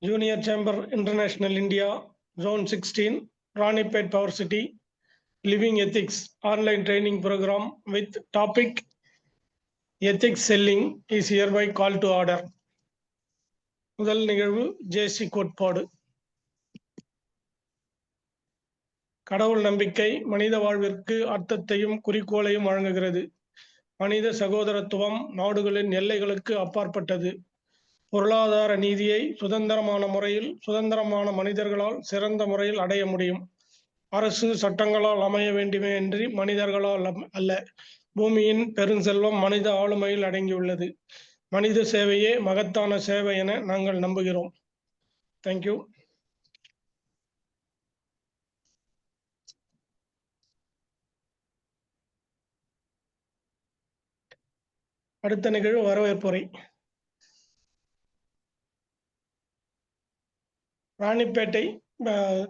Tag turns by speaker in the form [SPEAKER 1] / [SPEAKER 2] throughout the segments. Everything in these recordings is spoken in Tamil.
[SPEAKER 1] Junior Chamber International India, Zone 16, Ranipet Power City, Living Ethics online training program with topic Ethics Selling is hereby called to order. முதல் நிகழ்வு ஜேசி கோட்பாடு. கடவுள் நம்பிக்கை மனித வாழ்விற்கு அர்த்தத்தையும் குறிக்கோளையும் வழங்குகிறது. மனித சகோதரத்துவம் நாடுகளின் எல்லைகளுக்கு அப்பாற்பட்டது. பொருளாதார நீதியை சுதந்திரமான முறையில் சுதந்திரமான மனிதர்களால் சிறந்த முறையில் அடைய முடியும். அரசு சட்டங்களால் அமைய வேண்டுமே அன்றி மனிதர்களால் அல்ல. பூமியின் பெருஞ்செல்வம் மனித ஆளுமையில் அடங்கியுள்ளது. மனித சேவையே மகத்தான சேவை என நாங்கள் நம்புகிறோம். தேங்க்யூ. அடுத்த நிகழ்வு வரவேற்புரை. Ranipet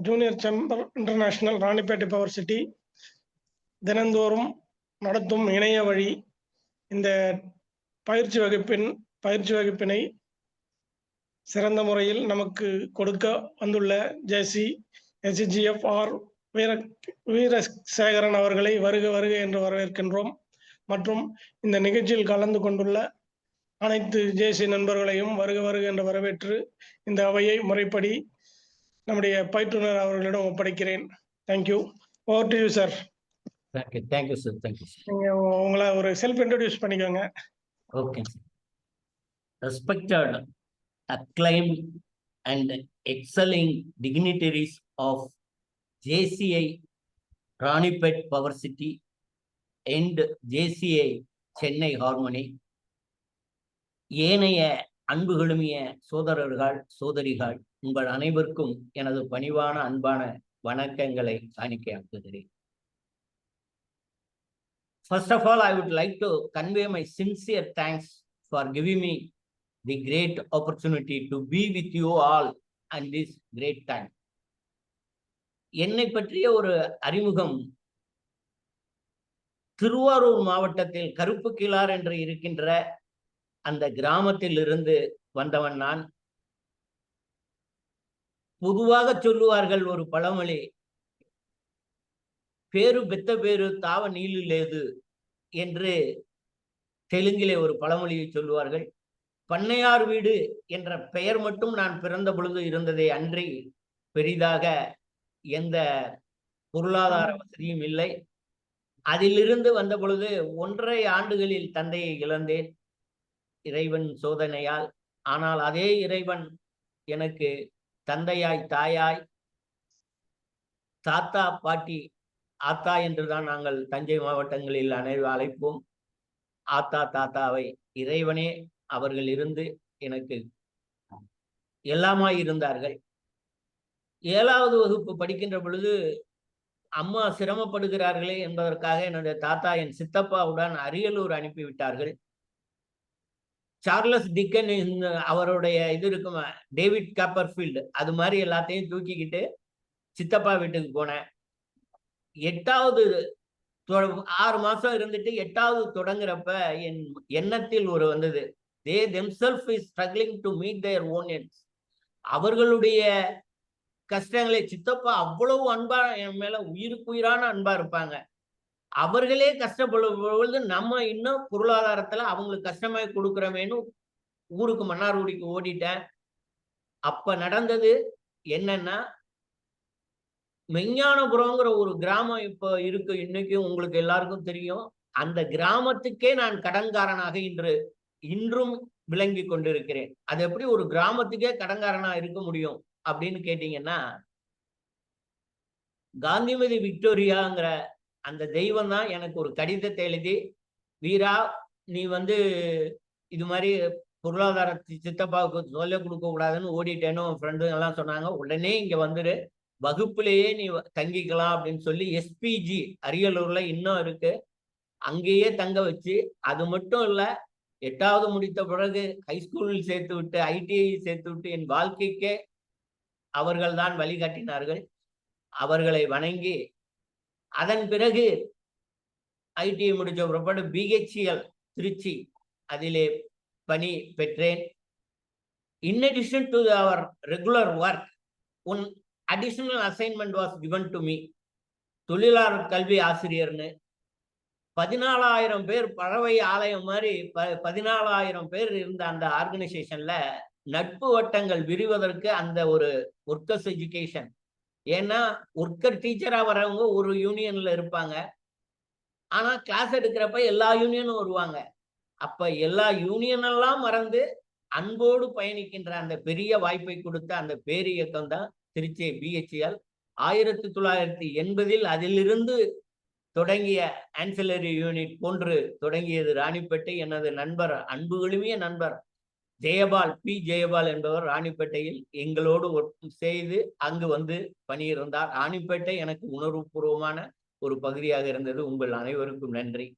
[SPEAKER 1] junior chamber international Ranipet power city தினந்தோறும் நடத்தும் இணைய வழி இந்த பயிற்சி வகுப்பினை சிறந்த முறையில் நமக்கு கொடுக்க வந்துள்ள ஜேசி எஸ்ஜிஎஃப் ஆர் வீரசேகரன் அவர்களை வருக வருக என்று வரவேற்கின்றோம். மற்றும் இந்த நிகழ்ச்சியில் கலந்து கொண்டுள்ள அனைத்து ஜேசி நண்பர்களையும் வருக வருக என்று வரவேற்று இந்த அவையை முறைப்படி நம்முடைய பயிற்றுனர் அவர்களிடம் ஒப்படைக்கிறேன். Thank you. Over to you sir.
[SPEAKER 2] Thank you sir. Thank you sir.
[SPEAKER 1] நீங்க உங்களை ஒரு செல்ஃப் இன்ட்ரோடியூஸ் பண்ணிக்கோங்க.
[SPEAKER 2] Okay sir. Respected acclaimed and excelling dignitaries of JCI Ranipet Power City and JCI Chennai Harmony, ஏனைய அன்புகளுமிய சோதரர்கள் சோதரிகள் உங்கள் அனைவருக்கும் எனது பணிவான அன்பான வணக்கங்களை காணிக்கையாக்குகிறேன். First of all, I would like to convey my sincere thanks for giving me the great opportunity to be with you all and this great time. என்னை பற்றிய ஒரு அறிமுகம். திருவாரூர் மாவட்டத்தில் கருப்பு கிளார் என்று இருக்கின்ற அந்த கிராமத்தில் இருந்து வந்தவன் நான். பொதுவாக சொல்லுவார்கள் ஒரு பழமொழி, பேரு பெத்த பேரு தாவ நீலு லேது என்று தெலுங்கிலே ஒரு பழமொழியை சொல்லுவார்கள். பண்ணையார் வீடு என்ற பெயர் மட்டும் நான் பிறந்த பொழுது இருந்ததை அன்றி பெரிதாக எந்த பொருளாதார வசதியும் இல்லை. அதிலிருந்து வந்த பொழுது 1.5 ஆண்டுகளில் தந்தையை இழந்தேன் இறைவன் சோதனையால். ஆனால் அதே இறைவன் எனக்கு தந்தையாய் தாயாய் தாத்தா பாட்டி, ஆத்தா என்றுதான் நாங்கள் தஞ்சை மாவட்டங்களில் அழைப்போம். ஆத்தா தாத்தாவை இறைவனே அவர்கள் இருந்து எனக்கு எல்லாமாய் இருந்தார்கள். 7வது வகுப்பு படிக்கின்ற பொழுது அம்மா சிரமப்படுகிறார்களே என்பதற்காக என்னுடைய தாத்தா என் சித்தப்பாவுடன் அரியலூர் அனுப்பிவிட்டார்கள். சார்லஸ் டிக்கன் அவருடைய இது இருக்கும், டேவிட் காப்பர்ஃபீல்டு, அது மாதிரி எல்லாத்தையும் தூக்கிக்கிட்டு சித்தப்பா வீட்டுக்கு போனேன். 8வது 6 மாசம் இருந்துட்டு 8வது தொடங்குறப்ப என் எண்ணத்தில் ஒரு வந்தது, they themselves is struggling to meet their own ends. அவர்களுடைய கஷ்டங்களை சித்தப்பா அவ்வளவு அன்பா என் மேல உயிருக்குயிரான அன்பா இருப்பாங்க. அவர்களே கஷ்டப்படும் பொழுது நம்ம இன்னும் பொருளாதாரத்துல அவங்களுக்கு கஷ்டமாய் கொடுக்குறமேனு ஊருக்கு மன்னார்குடிக்கு ஓடிட்டேன். அப்ப நடந்தது என்னன்னா, மெஞ்ஞானபுரம்ங்கிற ஒரு கிராமம் இப்ப இருக்கு, இன்னைக்கு உங்களுக்கு எல்லாருக்கும் தெரியும். அந்த கிராமத்துக்கே நான் கடன்காரனாக இன்றும் விளங்கி கொண்டிருக்கிறேன். அது எப்படி ஒரு கிராமத்துக்கே கடன்காரனா இருக்க முடியும் அப்படின்னு கேட்டீங்கன்னா, காந்திமதி விக்டோரியாங்கிற அந்த தெய்வம் தான் எனக்கு ஒரு கடிதத்தை எழுதி, வீரா நீ இது மாதிரி பொருளாதார சித்தப்பாவுக்கு சொல்ல கொடுக்க கூடாதுன்னு ஓடிட்டேன்னு ஃப்ரெண்டு எல்லாம் சொன்னாங்க. உடனே இங்க வந்துரு, வகுப்புலேயே நீ தங்கிக்கலாம் அப்படின்னு சொல்லி எஸ்பிஜி அரியலூர்ல இன்னும் இருக்கு, அங்கேயே தங்க வச்சு, அது மட்டும் இல்ல 8வது முடித்த பிறகு ஹைஸ்கூலில் சேர்த்து விட்டு ஐடிஐ சேர்த்து விட்டு என் வாழ்க்கைக்கே அவர்கள் தான் வழிகாட்டினார்கள். அவர்களை வணங்கி அதன் பிறகு ஐடிஐ முடிச்ச பிற்பாடு பிஹெச்எல் திருச்சி அதிலே பணி பெற்றேன். In addition to our regular work, one additional assignment was given to me. தொழிலாளர் கல்வி ஆசிரியர்னு 14,000 பேர் பறவை ஆலயம் மாதிரி 14,000 பேர் இருந்த அந்த ஆர்கனைசேஷன்ல நட்பு வட்டங்கள் விரிவதற்கு அந்த ஒரு ஒர்க்கர்ஸ் எஜுகேஷன். ஏன்னா ஒர்க்கர் டீச்சரா வரவங்க ஒரு யூனியன்ல இருப்பாங்க. ஆனா கிளாஸ் எடுக்கிறப்ப எல்லா யூனியனும் வருவாங்க. அப்ப எல்லா யூனியன் எல்லாம் மறந்து அன்போடு பயணிக்கின்ற அந்த பெரிய வாய்ப்பை கொடுத்த அந்த பேரியக்கம் தான் திருச்சி BHEL. 1980 அதிலிருந்து தொடங்கிய ஆன்சிலரி யூனிட் போன்று தொடங்கியது ராணிப்பேட்டை. எனது நண்பர், அன்பு எளிமைய நண்பர் ஜெயபால் என்பவர் ராணிப்பேட்டையில் எங்களோடு செய்து அங்கு வந்து பணியிருந்தார். ராணிப்பேட்டை எனக்கு உணர்வுபூர்வமான ஒரு பகுதியாக இருந்தது. உங்கள் அனைவருக்கும் நன்றி.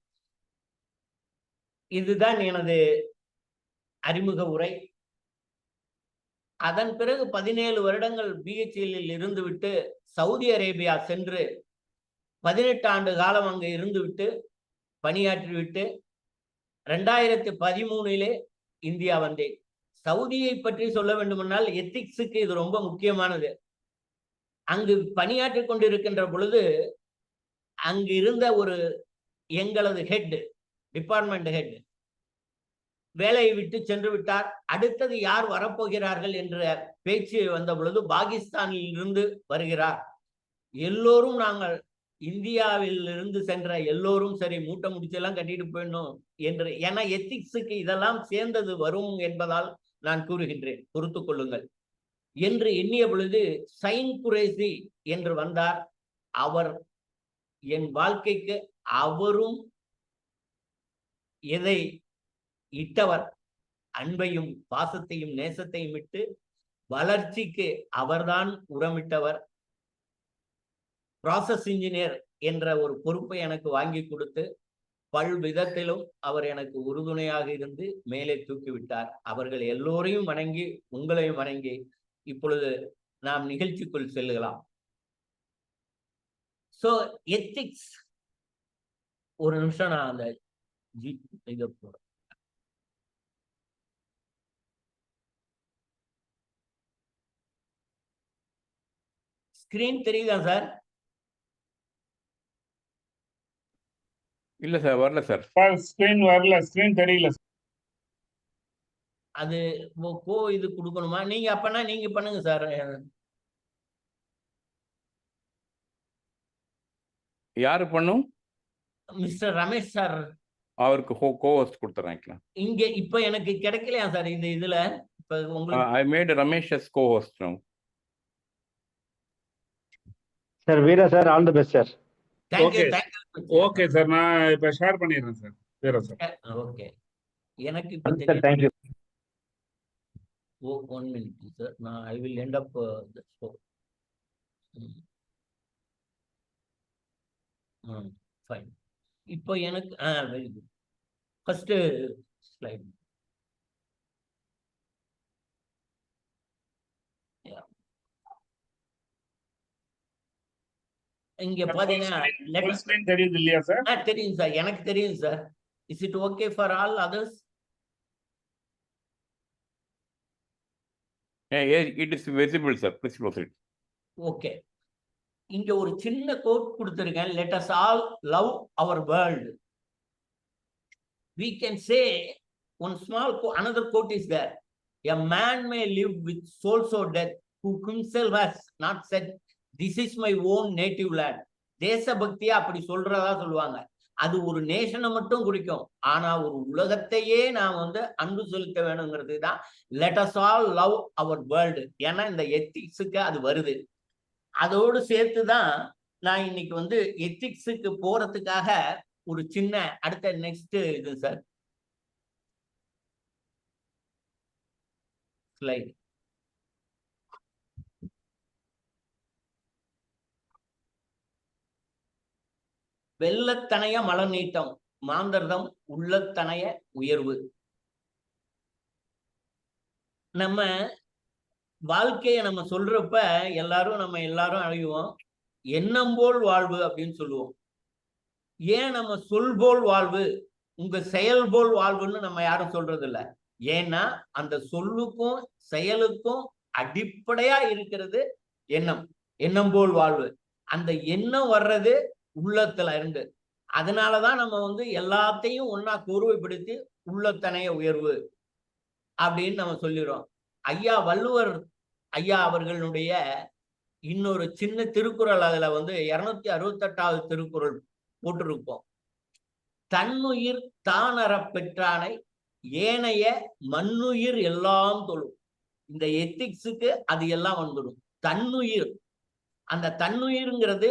[SPEAKER 2] இதுதான் எனது அறிமுக உரை. அதன் பிறகு 17 வருடங்கள் BHEL இருந்துவிட்டு சவுதி அரேபியா சென்று 18 ஆண்டு காலம் அங்கு இருந்துவிட்டு பணியாற்றிவிட்டு 2013 இந்தியா வந்தேன். சவுதியை பற்றி சொல்ல வேண்டுமென்றால் எத்திக்ஸுக்கு இது ரொம்ப முக்கியமானது. அங்கு பணியாற்றி கொண்டிருக்கின்ற பொழுது அங்கு இருந்த ஒரு எங்களது ஹெட், டிபார்ட்மெண்ட் ஹெட் வேலையை விட்டு சென்று விட்டார். அடுத்தது யார் வரப்போகிறார்கள் என்ற பேச்சு வந்த பொழுது பாகிஸ்தானில் இருந்து வருகிறார். எல்லோரும் நாங்கள் இந்தியாவில் இருந்து சென்ற எல்லோரும் சரி மூட்டை முடிச்செல்லாம் கட்டிட்டு போயிடணும் என்று, ஏன்னா எத்திக்ஸுக்கு இதெல்லாம் சேர்ந்தது வரும் என்பதால் நான் கூறுகின்றேன், பொறுத்து கொள்ளுங்கள் என்று எண்ணிய பொழுது சைன் குரேசி என்று வந்தார். அவர் என் வாழ்க்கைக்கு அவரும் எதை இட்டவர், அன்பையும் பாசத்தையும் நேசத்தையும் இட்டு வளர்ச்சிக்கு அவர்தான் உரமிட்டவர். ப்ராசஸ் இன்ஜினியர் என்ற ஒரு பொறுப்பை எனக்கு வாங்கி கொடுத்து பல்விதத்திலும் அவர் எனக்கு உறுதுணையாக இருந்து மேலே தூக்கிவிட்டார். அவர்கள் எல்லோரையும் வணங்கி உங்களையும் வணங்கி இப்பொழுது நாம் நிகழ்ச்சிக்குள் செல்லலாம். சோ எத்திக்ஸ், ஒரு நிமிஷம் நான் அந்த இதை போறேன். ஸ்கிரீன் தெரியுதா சார்?
[SPEAKER 3] இல்ல சார், வரல சார்.
[SPEAKER 4] ஸ்கிரீன் வரல, ஸ்கிரீன் தெரியல.
[SPEAKER 2] அது இது கொடுக்கணுமா? நீங்க அப்பனா நீங்க பண்ணுங்க சார்.
[SPEAKER 3] யாரு பண்ணும்?
[SPEAKER 2] Mister Ramesh sir.
[SPEAKER 3] அவருக்கு கோஹோஸ்ட் கொடுத்துறேன்.
[SPEAKER 2] இங்க இப்ப எனக்கு கிடைக்கலையா சார் இந்த இதுல? இப்ப உங்களுக்கு
[SPEAKER 3] I made Ramesh as co-host now.
[SPEAKER 5] Sir Veera sir, all the best sir.
[SPEAKER 2] Thank you.
[SPEAKER 4] Okay sir, நான் இப்ப ஷேர் பண்ணிடுறேன் சார். வீரா சார்.
[SPEAKER 2] ஓகே, எனக்கு இப்ப
[SPEAKER 5] sir thank you.
[SPEAKER 2] one minute sir, now I will end up the show. Fine. இப்போ எனக்கு வெரி குட். First slide. இங்க பாத்தீங்கன்னா
[SPEAKER 4] ஸ்கிரீன் தெரியுது இல்லையா சார்?
[SPEAKER 2] தெரியும் சார், எனக்கு தெரியும் sir. Is it okay for all others?
[SPEAKER 3] It is visible sir, please proceed.
[SPEAKER 2] Okay, இங்க ஒரு சின்ன கோட் கொடுத்திருக்கேன். Let us all love our world. We can say one small quote, another quote is there. A man may live with soul so death who himself has not said this is my own native land. தேசபக்தியா அப்படி சொல்றதா சொல்லுவாங்க. அது ஒரு நேஷனை மட்டும் குறிக்கும். ஆனா ஒரு உலகத்தையே நாம் அன்பு செலுத்த வேணுங்கிறது தான் let us all love our world. ஏன்னா இந்த எத்திக்ஸுக்கு அது வருது. அதோடு சேர்த்துதான் நான் இன்னைக்கு எத்திக்ஸுக்கு போறதுக்காக ஒரு சின்ன அடுத்த நெக்ஸ்ட் இது சார் ஸ்லைட். வெள்ளத்தனைய மலர் நீட்டம், மாந்தர்தம் உள்ளத்தனைய உயர்வு. நம்ம வாழ்க்கைய நம்ம சொல்றப்ப நம்ம எல்லாரும் அழிவோம். எண்ணம் போல் வாழ்வு அப்படின்னு சொல்லுவோம். ஏன் நம்ம சொல் போல் வாழ்வு, உங்க செயல் போல் வாழ்வுன்னு நம்ம யாரும் சொல்றது இல்ல. ஏன்னா அந்த சொல்லுக்கும் செயலுக்கும் அடிப்படையா இருக்கிறது எண்ணம். எண்ணம் போல் வாழ்வு. அந்த எண்ணம் வர்றது உள்ளத்துல இருந்து. அதனாலதான் நம்ம வந்து எல்லாத்தையும் ஒன்னா கோர்வைப்படுத்தி உள்ளத்தனைய உயர்வு அப்படின்னு நம்ம சொல்லிடுறோம். ஐயா வள்ளுவர் ஐயா அவர்களுடைய இன்னொரு சின்ன திருக்குறள், அதுல வந்து 268வது திருக்குறள் போட்டிருப்போம். தன்னுயிர் தான் அறப் பெற்றானை ஏனைய மண்ணுயிர் எல்லாம் தொழும். இந்த எத்திக்ஸுக்கு அது எல்லாம் வந்துடும். தன்னுயிர், அந்த தன்னுயிர்ங்கிறது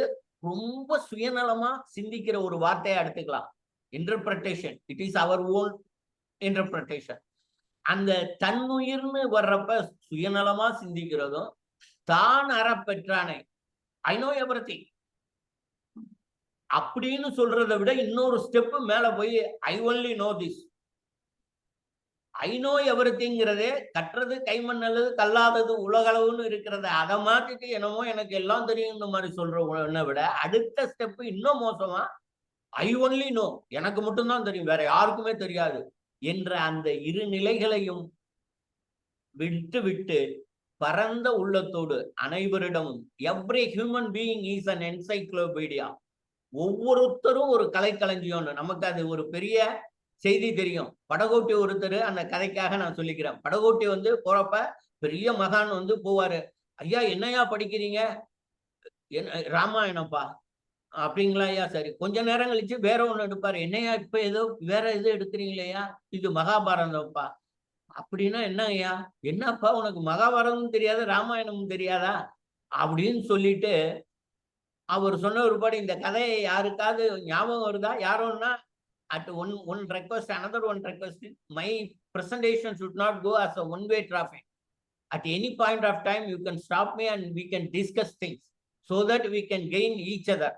[SPEAKER 2] ரொம்ப சுயநலமா சிந்திக்கிற ஒரு வார்த்தையா எடுத்துக்கலாம். Interpretation, it is our own interpretation. அந்த தன்னுயிர்னு வர்றப்ப சுயநலமா சிந்திக்கிறதும், தான் அறப்பெற்றானை ஐ நோ எவ்ரிதிங் அப்படின்னு சொல்றதை விட இன்னொரு ஸ்டெப் மேல போய் I only know this, I know எவ்ரிதிங்கிறதே கற்றது கைமண்ணது கல்லாதது உலகளவுன்னு இருக்கிறத அதை மாத்திட்டு என்னமோ எனக்கு எல்லாம் தெரியுங்கிற மாதிரி சொல்றவனை விட அடுத்த ஸ்டெப் இன்னும் மோசமா ஐ ஒன்லி நோ, எனக்கு மட்டும்தான் தெரியும், வேற யாருக்குமே தெரியாது என்ற அந்த இரு நிலைகளையும் விட்டு விட்டு பரந்த உள்ளத்தோடு அனைவரிடமும் every human being is an encyclopedia, ஒவ்வொருத்தரும் ஒரு கலைக்களஞ்சியம். நமக்கு அது ஒரு பெரிய செய்தி தெரியும். படகோட்டி ஒருத்தர், அந்த கதைக்காக நான் சொல்லிக்கிறேன். படகோட்டி வந்து போறப்ப பெரிய மகான் வந்து போவாரு. ஐயா என்னையா படிக்கிறீங்க? ராமாயணப்பா. அப்படிங்களா ஐயா? சரி. கொஞ்ச நேரம் கழிச்சு வேற ஒண்ணு எடுப்பாரு. என்னையா இப்ப ஏதோ வேற எதோ எடுக்கிறீங்களேயா? இது மகாபாரதம்ப்பா. அப்படின்னா என்ன ஐயா? என்னப்பா உனக்கு மகாபாரதமும் தெரியாது ராமாயணமும் தெரியாதா அப்படின்னு சொல்லிட்டு அவர் சொன்ன ஒருபாடு இந்த கதையை யாருக்காவது ஞாபகம் வருதா? யாரோன்னா at one request, another one request, my presentation should not go as a one-way traffic. At any point of time you can stop me and we can discuss things so that we can gain each other.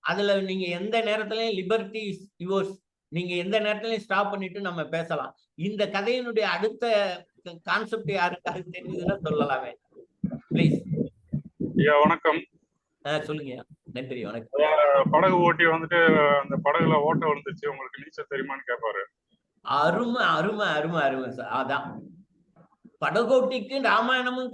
[SPEAKER 2] அதுல நீங்க எந்த நேரத்திலயும் லிபர்ட்டி இஸ் யுவர்ஸ், நீங்க எந்த நேரத்திலயும் ஸ்டாப் பண்ணிட்டு நம்ம பேசலாம். இந்த கதையினுடைய அடுத்த கான்செப்ட் யாருக்காவது தெரிஞ்சதுன்னா சொல்லலாமே ப்ளீஸ்.
[SPEAKER 4] ஐயா வணக்கம்.
[SPEAKER 2] சொல்லுங்க. நன்றி, வணக்கம்.
[SPEAKER 4] படகு ஓட்டி வந்துட்டு அந்த படகுல ஓட்ட விழுந்துச்சு, உங்களுக்கு நீச்சல் தெரியுமான்னு கேட்பாரு.
[SPEAKER 2] அருமை அருமை அருமை அருமை சார். அதான் படகோட்டிக்கு ராமாயணமும்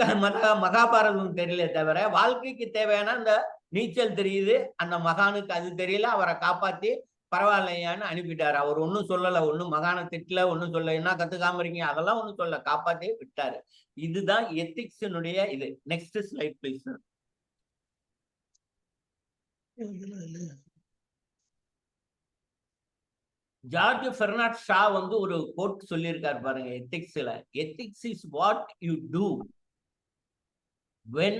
[SPEAKER 2] மகாபாரதமும் தெரியல தவிர வாழ்க்கைக்கு தேவையான அந்த நீச்சல் தெரியுது. அந்த மகானுக்கு அது தெரியல. அவரை காப்பாத்தி பரவாயில்லையான்னு அனுப்பிட்டாரு. அவர் ஒன்னும் சொல்லல, ஒன்னும் மகான திட்டல, ஒன்னும் சொல்ல, என்ன கத்துக்காம இருக்கீங்க அதெல்லாம் ஒன்னும் சொல்ல, காப்பாத்தி விட்டாரு. இதுதான் எத்திக்ஸினுடைய இது. Next slide please sir. George Bernard Shaw வந்து ஒரு கோட் சொல்லியிருக்காரு பாருங்க எத்திக்ஸ்ல. Ethics is what you do when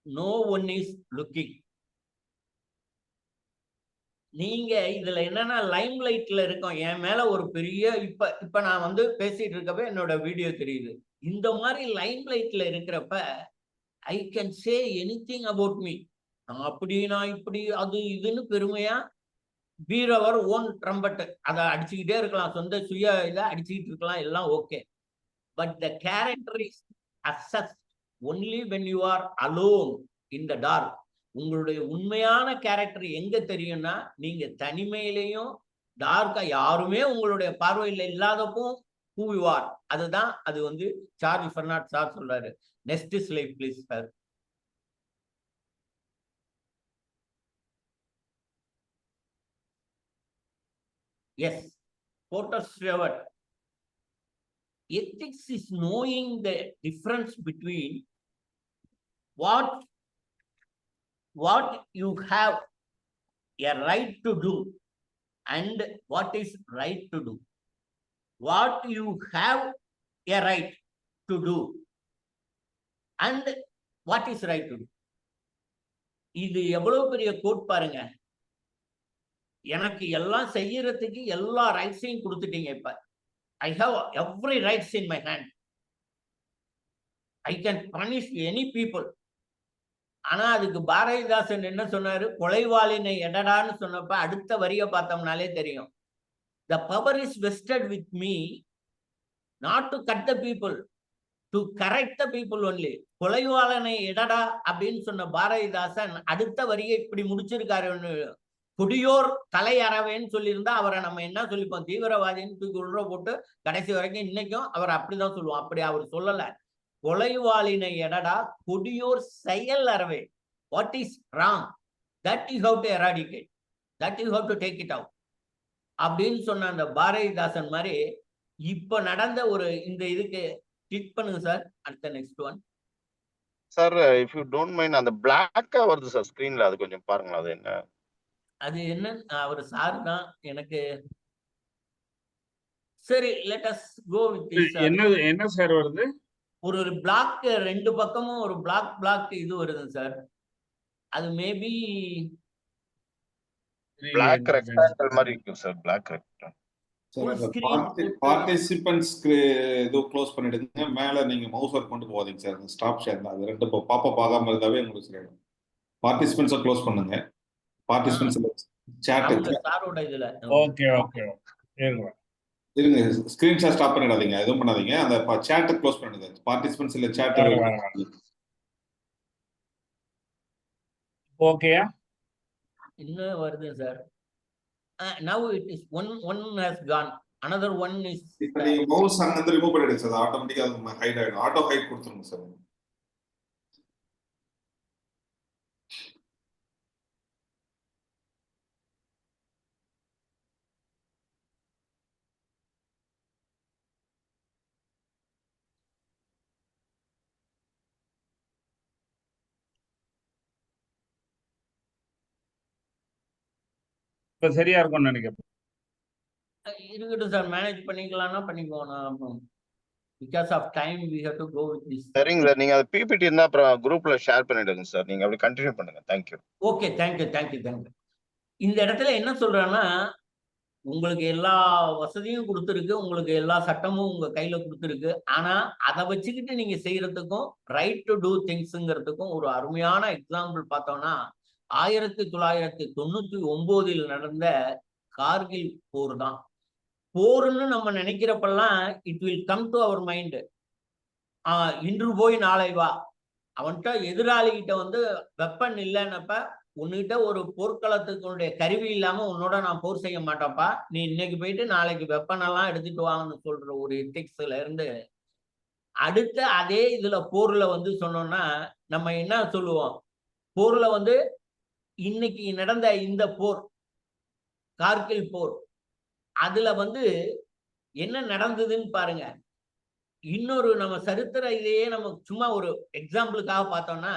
[SPEAKER 2] no one is looking. நீங்க இதுல என்னன்னா லைம் லைட்ல இருக்கோம். என் மேல ஒரு பெரிய இப்ப நான் வந்து பேசிட்டு இருக்கப்ப என்னோட வீடியோ தெரியுது. இந்த மாதிரி லைம் லைட்ல இருக்கிறப்ப I can say anything about me. அப்படின்னா இப்படி அது இதுன்னு பெருமையா பீரவர் ஓன் ட்ரம்பட் அதை அடிச்சுக்கிட்டே இருக்கலாம், சொந்த சுய இதை அடிச்சுக்கிட்டு இருக்கலாம், எல்லாம் okay. But the character is assessed only when you are alone in the dark. உங்களுடைய உண்மையான கேரக்டர் எங்க தெரியும்னா நீங்க தனிமையிலையும் டார்க்கா யாருமே உங்களுடைய பார்வையில் இல்லாதப்போ who you are. அதுதான் அது வந்து சார்ல்ஸ் பெர்னார்ட் ஷா சொல்றாரு. Next slide please sir. Yes, Porter Stewart. Ethics is knowing the difference between what you have a right to do and what is right to do. What you have a right to do and what is right to do. இது எவ்வளவு பெரிய கோட் பாருங்க. எனக்கு எல்லாம் செய்யறதுக்கு எல்லா ரைட்ஸையும் கொடுத்துட்டீங்க. இப்ப I have every rights in my hand. I can punish any people. ஆனா அதுக்கு பாரதிதாசன் என்ன சொன்னாரு? கொலைவாளினை எடடான்னு சொன்னப்ப அடுத்த வரிய பார்த்தோம்னாலே தெரியும். The power is vested with me not to cut the people, to correct the people only. கொலைவாளனை எடடா அப்படின்னு சொன்ன பாரதிதாசன் அடுத்த வரியை இப்படி முடிச்சிருக்காருன்னு கொடியோர் தலை அறவேன்னு சொல்லியிருந்தா அவரை நம்ம என்ன சொல்லிப்போம், தீவிரவாதின்னு தூக்கி உள்ள போட்டு கடைசி வரைக்கும் இன்னைக்கும் அவர் அப்படிதான் சொல்லுவோம். அப்படி அவர் சொல்லல. கொலைவாளினை எடடா கொடியோர் செயல் அறவே. What is wrong, that you have to eradicate, that you have to take it out அப்படின்னு சொன்ன அந்த பாரதிதாசன் மாதிரி இப்ப நடந்த ஒரு இந்த இதுக்கு கிளிக் பண்ணுங்க சார். அடுத்த next one
[SPEAKER 6] sir. If you don't mind, அந்த பிளாக்கா வருது சார் ஸ்கிரீன்ல, அது கொஞ்சம் பாருங்களா, அது என்ன?
[SPEAKER 2] அது என்ன, அவர் சார் தான் எனக்கு. சரி, let us go with this.
[SPEAKER 4] என்ன சார் வருது?
[SPEAKER 2] ஒரு பிளாக், ரெண்டு பக்கமும் ஒரு பிளாக் இது வருது சார். அது மேபி
[SPEAKER 6] பிளாக் ரெக்டாங்கிள் மாதிரி இருக்கு sir. Black rectangle
[SPEAKER 2] full screen
[SPEAKER 7] பார்ட்டிசிபென்ட்ஸ்க்கு ஏதோ க்ளோஸ் பண்ணிடுங்க. மேல நீங்க மவுஸர் கொண்டு போகாதீங்க சார். ஸ்டாப் ஷேர் தான். அது ரெண்டு பாப்பா ஆகாம இருந்தாவே உங்களுக்கு சரியாயிடும். பார்ட்டிசிபென்ட்ஸை க்ளோஸ் பண்ணுங்க. பார்ட்டிசிபென்ட்ஸ் சாட்
[SPEAKER 2] சாரோட இதுல
[SPEAKER 4] ஓகே
[SPEAKER 7] இருங்க. ஸ்கிரீன்ஷாட் ஸ்டாப் பண்ணிடாதீங்க, எதுவும் பண்ணாதீங்க. அந்த சாட்டை க்ளோஸ் பண்ணிடுங்க. பார்ட்டிசிபென்ட்ஸ் இல்ல சாட்.
[SPEAKER 4] ஓகேயா?
[SPEAKER 2] இன்னும் வருது sir. now it is one has gone, another one is.
[SPEAKER 7] இப்போ நீங்க மவுஸ் அங்க இருந்து ரிமூவ் பண்ணிடுங்க சார். ஆட்டோமேட்டிக்கா அது ஹைட் ஆயிடும். ஆட்டோ ஹைட் கொடுத்துருங்க சார்.
[SPEAKER 4] இப்ப சரியா இருக்கும்னு நினைக்கிறேன்.
[SPEAKER 2] இருக்கட்டும் சார், மேனேஜ் பண்ணிக்கலாம்னா பண்ணிக்குவோம். Because of time we have to go with this.
[SPEAKER 6] சரிங்க சார். நீங்க அது பிபிடி இருந்தா அப்புறம் குரூப்ல ஷேர் பண்ணிடுங்க சார். நீங்க அப்படி கண்டினியூ பண்ணுங்க. தேங்க்யூ.
[SPEAKER 2] Okay, thank you. இந்த இடத்துல என்ன சொல்றேன்னா, உங்களுக்கு எல்லா வசதியும் கொடுத்துருக்கு, உங்களுக்கு எல்லா சட்டமும் உங்க கையில கொடுத்துருக்கு. ஆனா அதை வச்சுக்கிட்டு நீங்க செய்யறதுக்கும் ரைட் டு டூ திங்ஸ்ங்கிறதுக்கும் ஒரு அருமையான எக்ஸாம்பிள் பார்த்தோம்னா 1999 நடந்த கார்கில் போர் தான். போர்னு நம்ம நினைக்கிறப்பெல்லாம் it will come to our mind. இன்று போய் நாளை வா. அவன்கிட்ட எதிராளிகிட்ட வந்து வெப்பன் இல்லைன்னப்ப, உன்கிட்ட ஒரு போர்க்களத்துக்குடைய கருவி இல்லாம உன்னோட நான் போர் செய்ய மாட்டேன்ப்பா, நீ இன்னைக்கு போயிட்டு நாளைக்கு வெப்பன் எல்லாம் எடுத்துட்டு வாங்கன்னு சொல்ற ஒரு எத்திக்ஸ்ல இருந்து அடுத்த அதே இதுல போர்ல வந்து சொன்னோம்னா நம்ம என்ன சொல்லுவோம், போர்ல வந்து இன்னைக்கு நடந்த இந்த போர், கார்கில் போர், அதுல வந்து என்ன நடந்ததுன்னு பாருங்க. இன்னொரு நம்ம சரித்திர இதையே நம்ம சும்மா ஒரு எக்ஸாம்பிளுக்காக பார்த்தோம்னா,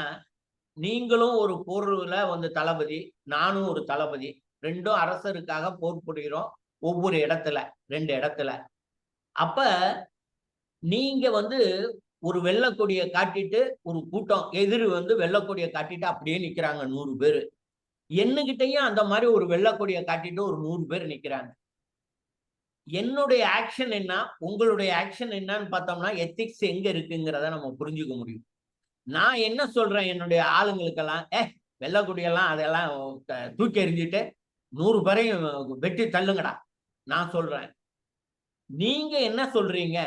[SPEAKER 2] நீங்களும் ஒரு போர்ல வந்து தளபதி, நானும் ஒரு தளபதி, ரெண்டும் அரசருக்காக போர் புரிகிறோம் ஒவ்வொரு இடத்துல, 2 இடத்துல. அப்ப நீங்க வந்து ஒரு வெள்ளக்கொடியை காட்டிட்டு ஒரு கூட்டம் எதிரி வந்து வெள்ளக்கொடியை காட்டிட்டு அப்படியே நிக்கிறாங்க 100 பேரு. என்னகிட்டையும் அந்த மாதிரி ஒரு வெள்ளக்கொடியை காட்டிட்டு ஒரு 100 பேர் நிக்கிறாங்க. என்னுடைய ஆக்ஷன் என்ன, உங்களுடைய ஆக்ஷன் என்னன்னு பார்த்தோம்னா எத்திக்ஸ் எங்க இருக்குங்கிறத நம்ம புரிஞ்சுக்க முடியும். நான் என்ன சொல்றேன் என்னுடைய ஆளுங்களுக்கெல்லாம், வெள்ளக்கொடியெல்லாம் அதெல்லாம் தூக்கி எறிஞ்சிட்டு 100 பேரையும் வெட்டி தள்ளுங்கடா நான் சொல்றேன். நீங்க என்ன சொல்றீங்க,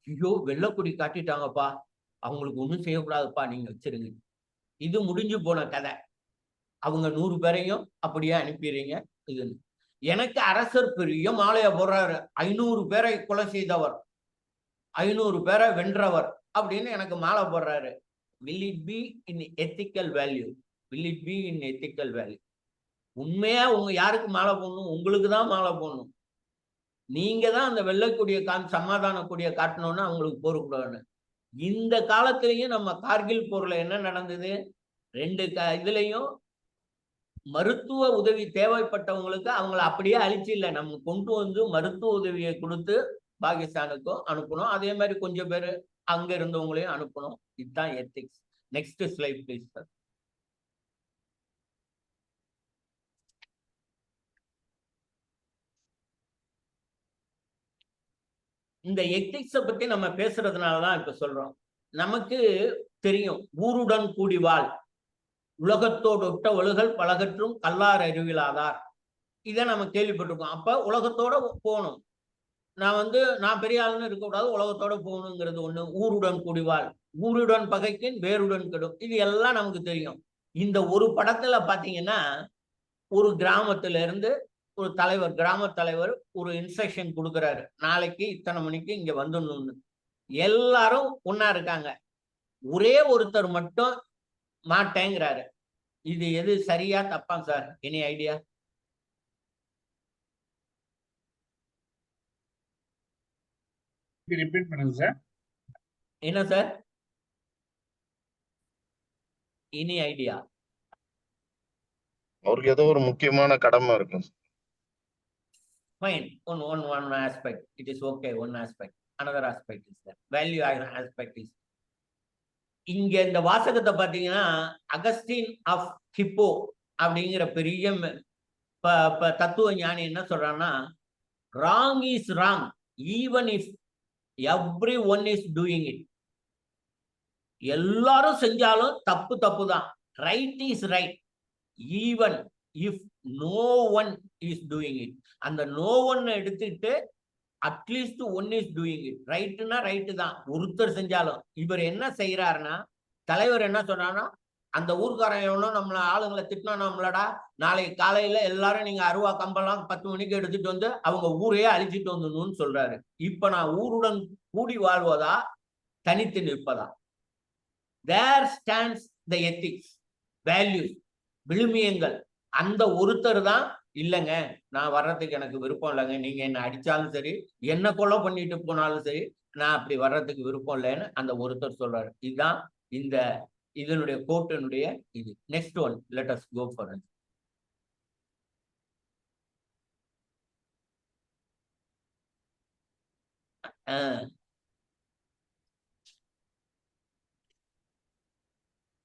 [SPEAKER 2] ஐயோ வெள்ளக்கொடி காட்டிட்டாங்கப்பா, அவங்களுக்கு ஒண்ணும் செய்யக்கூடாதுப்பா, நீங்க வச்சிருங்க. இது முடிஞ்சு போன கதை. அவங்க 100 பேரையும் அப்படியே அனுப்பிடுறீங்க. இது எனக்கு அரசர் பெரிய மாலையை போடுறாரு, 500 பேரை கொலை செய்தவர், 500 பேரை வென்றவர் அப்படின்னு எனக்கு மாலை போடுறாரு. will it be in ethical value? will it be in ethical value? உண்மையா உங்க யாருக்கு மாலை போடணும், உங்களுக்கு தான் மாலை போடணும். நீங்க தான் அந்த வெள்ளக்கூடிய சமாதான கொடியை காட்டணும்னா அவங்களுக்கு போறக்கூடாதுன்னு. இந்த காலத்திலையும் நம்ம கார்கில் போர்ல என்ன நடந்தது, 2 இதுலயும் மருத்துவ உதவி தேவைப்பட்டவங்களுக்கு அவங்கள அப்படியே அழிச்சு இல்லை, நம்ம கொண்டு வந்து மருத்துவ உதவியை கொடுத்து பாகிஸ்தானுக்கும் அனுப்பணும். அதே மாதிரி கொஞ்சம் பேர் அங்க இருந்தவங்களையும் அனுப்பணும். இதுதான் ethics. Next slide please sir. இந்த எத்திக்ஸை பத்தி நம்ம பேசுறதுனாலதான் இப்ப சொல்றோம். நமக்கு தெரியும், ஊருடன் கூடி வாழ், உலகத்தோடு ஒட்ட ஒழுகல் பலகற்றும் கல்லார் அறிவிலாதார். இதை நம்ம கேள்விப்பட்டிருக்கோம். அப்ப உலகத்தோட போகணும். நான் பெரிய ஆளுன்னு இருக்கக்கூடாது, உலகத்தோட போகணுங்கிறது ஒண்ணு. ஊருடன் கூடிவாள், ஊருடன் பகைக்கின் வேருடன் கெடும், இது எல்லாம் நமக்கு தெரியும். இந்த ஒரு படத்துல பாத்தீங்கன்னா ஒரு கிராமத்துல இருந்து ஒரு தலைவர், கிராம தலைவர் ஒரு இன்ஸ்ட்ரக்ஷன் கொடுக்குறாரு, நாளைக்கு இத்தனை மணிக்கு இங்க வந்துடணும்னு. எல்லாரும் ஒன்னா இருக்காங்க, ஒரே ஒருத்தர் மட்டும் மாட்டேங்கிறாரு. இது எது சரியா தப்பா சார்? Any idea?
[SPEAKER 8] ரிப்பீட் பண்ணுங்க சார்.
[SPEAKER 2] என்ன சார்? Any idea?
[SPEAKER 6] அவருக்கு ஏதோ ஒரு முக்கியமான கடமை இருக்கும்.
[SPEAKER 2] Fine. One aspect. It is okay. One aspect. Another aspect is there. Value aspect is. இங்க இந்த வாசகத்தை பாத்தீங்கன்னா அகஸ்டின் ஆஃப் ஹிப்போ அப்படிங்கிற பெரிய தத்துவ ஞானி என்ன சொல்றான்னா, wrong is wrong even if every one is doing it. எல்லாரும் செஞ்சாலும் தப்பு தப்பு தான். Right is right even if no one is doing it. அந்த நோ ஒன் எடுத்துட்டு at least one is doing it. ரைட்டுனா ரைட்டு தான், ஒருத்தர் செஞ்சாலும். இவர் என்ன செய்யறாருன்னா, தலைவர் என்ன சொல்றாருன்னா, அந்த ஊர்க்காரன் எவனோ நம்மள ஆளுங்களை திட்டினா நம்மளடா, நாளைக்கு காலையில எல்லாரும் நீங்க அருவா கம்பெல்லாம் 10 மணிக்கு எடுத்துட்டு வந்து அவங்க ஊரையே அழிச்சிட்டு வந்துடணும்னு சொல்றாரு. இப்ப நான் ஊருடன் கூடி வாழ்வதா தனித்து நிற்பதா? தேர் ஸ்டாண்ட்ஸ் த எத்திக்ஸ், வேல்யூஸ், விழுமியங்கள். அந்த ஒருத்தர் தான் இல்லைங்க, நான் வர்றதுக்கு எனக்கு விருப்பம் இல்லைங்க, நீங்க என்ன அடிச்சாலும் சரி, என்ன கொலை பண்ணிட்டு போனாலும் சரி, நான் அப்படி வர்றதுக்கு விருப்பம் இல்லைன்னு அந்த ஒருத்தர் சொல்றாரு. இதுதான் இந்த இதனுடைய கோட்டினுடைய இது. Next one, let us go for it.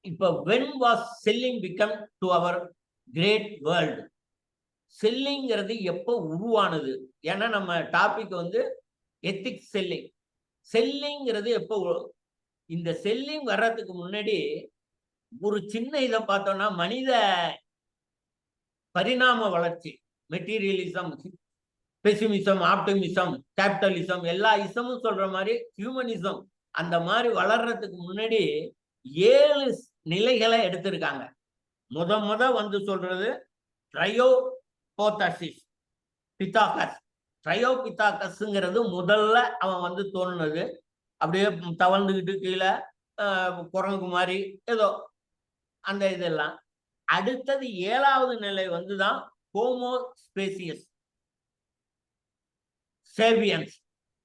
[SPEAKER 2] இப்ப when was selling become to our great world? செல்லிங்கிறது எப்போ உருவானது? ஏன்னா நம்ம டாபிக் வந்து எத்திக்ஸ் செல்லிங். செல்லிங்கிறது எப்போ? இந்த செல்லிங் வர்றதுக்கு முன்னாடி ஒரு சின்ன இதை பார்த்தோம்னா, மனித பரிணாம வளர்ச்சி, மெட்டீரியலிசம், பெசிமிசம், ஆப்டிமிசம், கேபிட்டலிசம், எல்லா இசமும் சொல்ற மாதிரி ஹியூமனிசம், அந்த மாதிரி வளர்றதுக்கு முன்னாடி 7 நிலைகளை எடுத்திருக்காங்க. முத வந்து சொல்றது ட்ரையோபோதசிஸ் பித்தாகஸ். ட்ரையோபித்தாகஸ்ங்கிறது முதல்ல அவன் வந்து தோணுனது. அப்படியே தவழ்ந்துகிட்டு கீழே குரங்கு மாதிரி ஏதோ அந்த இதெல்லாம். அடுத்தது 7வது நிலை வந்துதான் ஹோமோஸ்பேசியஸ் சேபியன்ஸ்,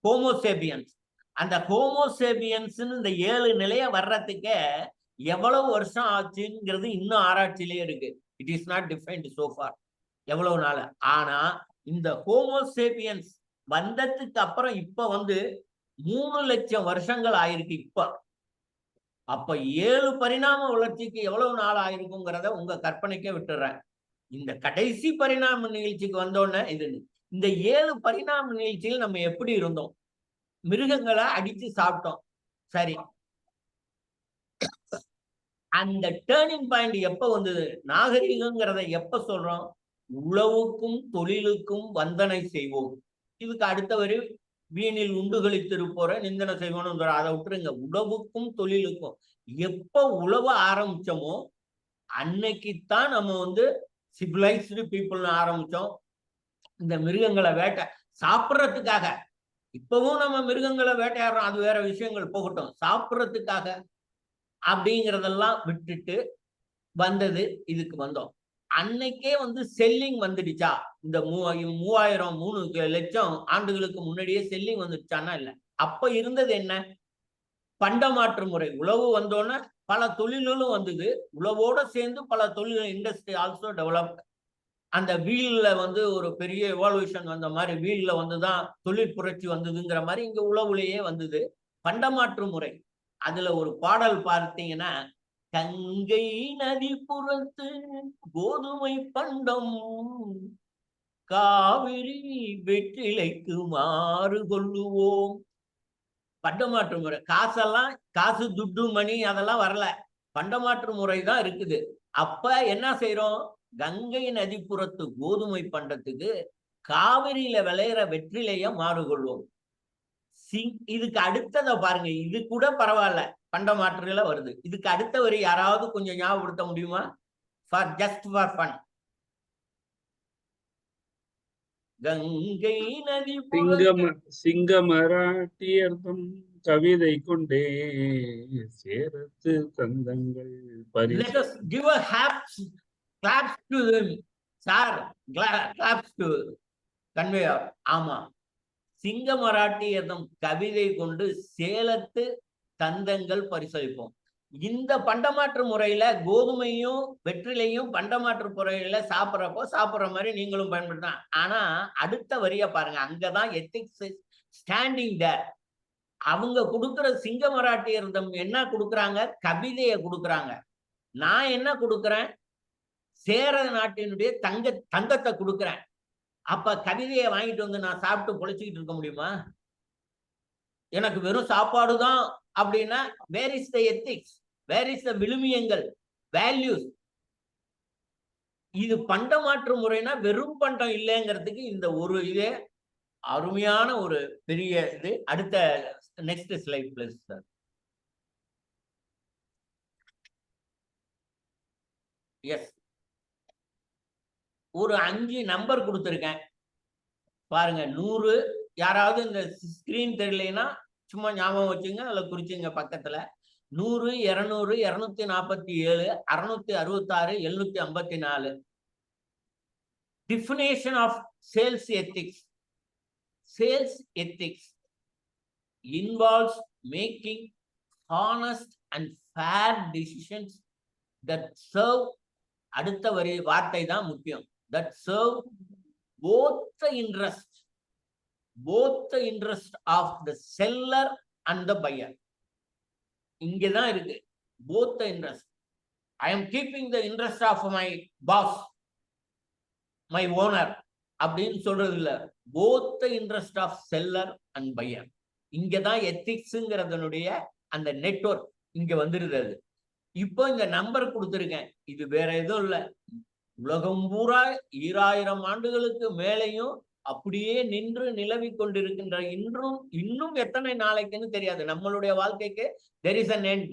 [SPEAKER 2] ஹோமோசேபியன்ஸ். அந்த ஹோமோசேபியன்ஸ் இந்த 7 நிலைய வர்றதுக்கு எவ்வளவு வருஷம் ஆச்சுங்கிறது இன்னும் ஆராய்ச்சியிலே இருக்கு. It is not defined so for எவ்வளவு நாள். ஆனா இந்த ஹோமோசேபியன்ஸ் வந்ததுக்கு அப்புறம் இப்ப வந்து 3 லட்சம் வருஷங்கள் ஆயிருக்கு இப்ப. அப்ப 7 பரிணாம வளர்ச்சிக்கு எவ்வளவு நாள் ஆயிருக்குங்கிறத உங்க கற்பனைக்கே விட்டுறேன். இந்த கடைசி பரிணாம நிகழ்ச்சிக்கு வந்தோடனே இது. இந்த 7 பரிணாம நிகழ்ச்சியில் நம்ம எப்படி இருந்தோம்? மிருகங்களை அடிச்சு சாப்பிட்டோம், சரி. அந்த டேர்னிங் பாயிண்ட் எப்ப வந்தது? நாகரிகங்கிறத எப்ப சொல்றோம்? உழவுக்கும் தொழிலுக்கும் வந்தனை செய்வோம். இதுக்கு அடுத்தவரை வீணில் உண்டுகளித்திருப்போற நிந்தனை செய்வோம். அதை விட்டுருங்க. உழவுக்கும் தொழிலுக்கும் எப்ப உழவ ஆரம்பிச்சோமோ அன்னைக்குத்தான் நம்ம வந்து சிவிலைஸ்டு பீப்புள்னு ஆரம்பிச்சோம். இந்த மிருகங்களை வேட்டை சாப்பிட்றதுக்காக. இப்பவும் நம்ம மிருகங்களை வேட்டையாடுறோம், அது வேற விஷயங்கள் போகட்டும். சாப்பிட்றதுக்காக அப்படிங்கிறதெல்லாம் விட்டுட்டு வந்தது இதுக்கு வந்தோம். அன்னைக்கே வந்து செல்லிங் வந்துடுச்சா? இந்த 3 லட்சம் ஆண்டுகளுக்கு முன்னாடியே செல்லிங் வந்துடுச்சான்னா இல்ல. அப்ப இருந்தது என்ன? பண்டமாற்று முறை. உழவு வந்தோன்னா பல தொழில்களும் வந்தது. உழவோட சேர்ந்து பல தொழில், இண்டஸ்ட்ரி ஆல்சோ டெவலப். அந்த வீல்ல வந்து ஒரு பெரிய எவால்யூஷன் வந்த மாதிரி, வீல்ல வந்துதான் தொழில் புரட்சி வந்ததுங்கிற மாதிரி இங்க உழவுலேயே வந்தது பண்டமாற்று முறை. அதுல ஒரு பாடல் பார்த்தீங்கன்னா, கங்கை நதி புறத்து கோதுமை பண்டம் காவிரி வெற்றிலைக்கு மாறு கொள்ளுவோம். பண்டமாற்று முறை. காசெல்லாம், காசு துட்டு மணி அதெல்லாம் வரல, பண்டமாற்று முறை தான் இருக்குது. அப்ப என்ன செய்யறோம்? கங்கை நதிப்புறத்து கோதுமை பண்டத்துக்கு காவிரியில விளையிற வெற்றிலைய மாறுகொள்வோம். இதுக்கு அடுத்ததை பாருங்க, இது கூட பரவாயில்ல, பண்டமாற்றுல வருது. இதுக்கு அடுத்தவரை யாராவது கொஞ்சம் ஞாபகப்படுத்த முடியுமா? For just for fun. Ganga நதி
[SPEAKER 8] சிங்கமராட்டியர்தம் கவிதை கொண்டே சேரத்து தந்தங்கள்
[SPEAKER 2] Let
[SPEAKER 8] பரிசு.
[SPEAKER 2] us give a claps to them. Sir, claps to conveyor. ஆமா, சிங்க மராட்டியர்தம் கவிதை கொண்டு சேலத்து தந்தங்கள் பரிசளிப்போம். இந்த பண்டமாற்று முறையில கோதுமையும் வெற்றிலையும் பண்டமாற்று முறையில சாப்பிட்ற மாதிரி நீங்களும் பயன்படுத்தலாம். ஆனா அடுத்த வரிய பாருங்க, அங்கதான் எத்திக்ஸ் ஸ்டாண்டிங் தேர். அவங்க கொடுக்குற சிங்க மராட்டியர்தம் என்ன கொடுக்குறாங்க? கவிதைய கொடுக்குறாங்க. நான் என்ன கொடுக்குறேன்? சேர நாட்டினுடைய தங்கத்தை கொடுக்குறேன். அப்ப கவிதையை வாங்கிட்டு வந்து நான் சாப்பிட்டு பொழைச்சிக்கிட்டு இருக்க முடியுமா? எனக்கு வெறும் சாப்பாடு தான் அப்படின்னா where is the ethics, where is the விழுமியங்கள், வேல்யூஸ்? இது பண்டமாற்று முறைனா வெறும் பண்டம் இல்லைங்கிறதுக்கு இந்த ஒரு இதே அருமையான ஒரு பெரிய இது. அடுத்த next slide please sir. Yes, ஒரு 5 நம்பர் கொடுத்துருக்கேன் பாருங்க. 100, யாராவது இந்த ஸ்கிரீன் தெரியலைன்னா சும்மா ஞாபகம் வச்சுங்க, அதுல குறிச்சுங்க பக்கத்துல. 100, 200, 247, 666, 754. Definition of sales ethics. Sales ethics involves making honest and fair decisions that serve, அடுத்த வார்த்தை தான் முக்கியம், that serve both the interest of the seller and the buyer. இங்கதான் இருக்கு both the interest. I am keeping the interest of my boss, my owner அப்படின்னு சொல்றது இல்ல, both the interest of seller and buyer. இங்கதான் எத்திக்ஸ்ங்கிறதனுடைய அந்த நெட்வொர்க் இங்க வந்துருது. இப்போ இந்த நம்பர் கொடுத்துருக்கேன், இது வேற எதுவும் இல்ல, உலகம் பூரா 2000 ஆண்டுகளுக்கு மேலையும் அப்படியே நின்று நிலவி கொண்டிருக்கின்ற இன்னும் எத்தனை நாளைக்குன்னு தெரியாது. நம்மளுடைய வாழ்க்கைக்கு there is an end.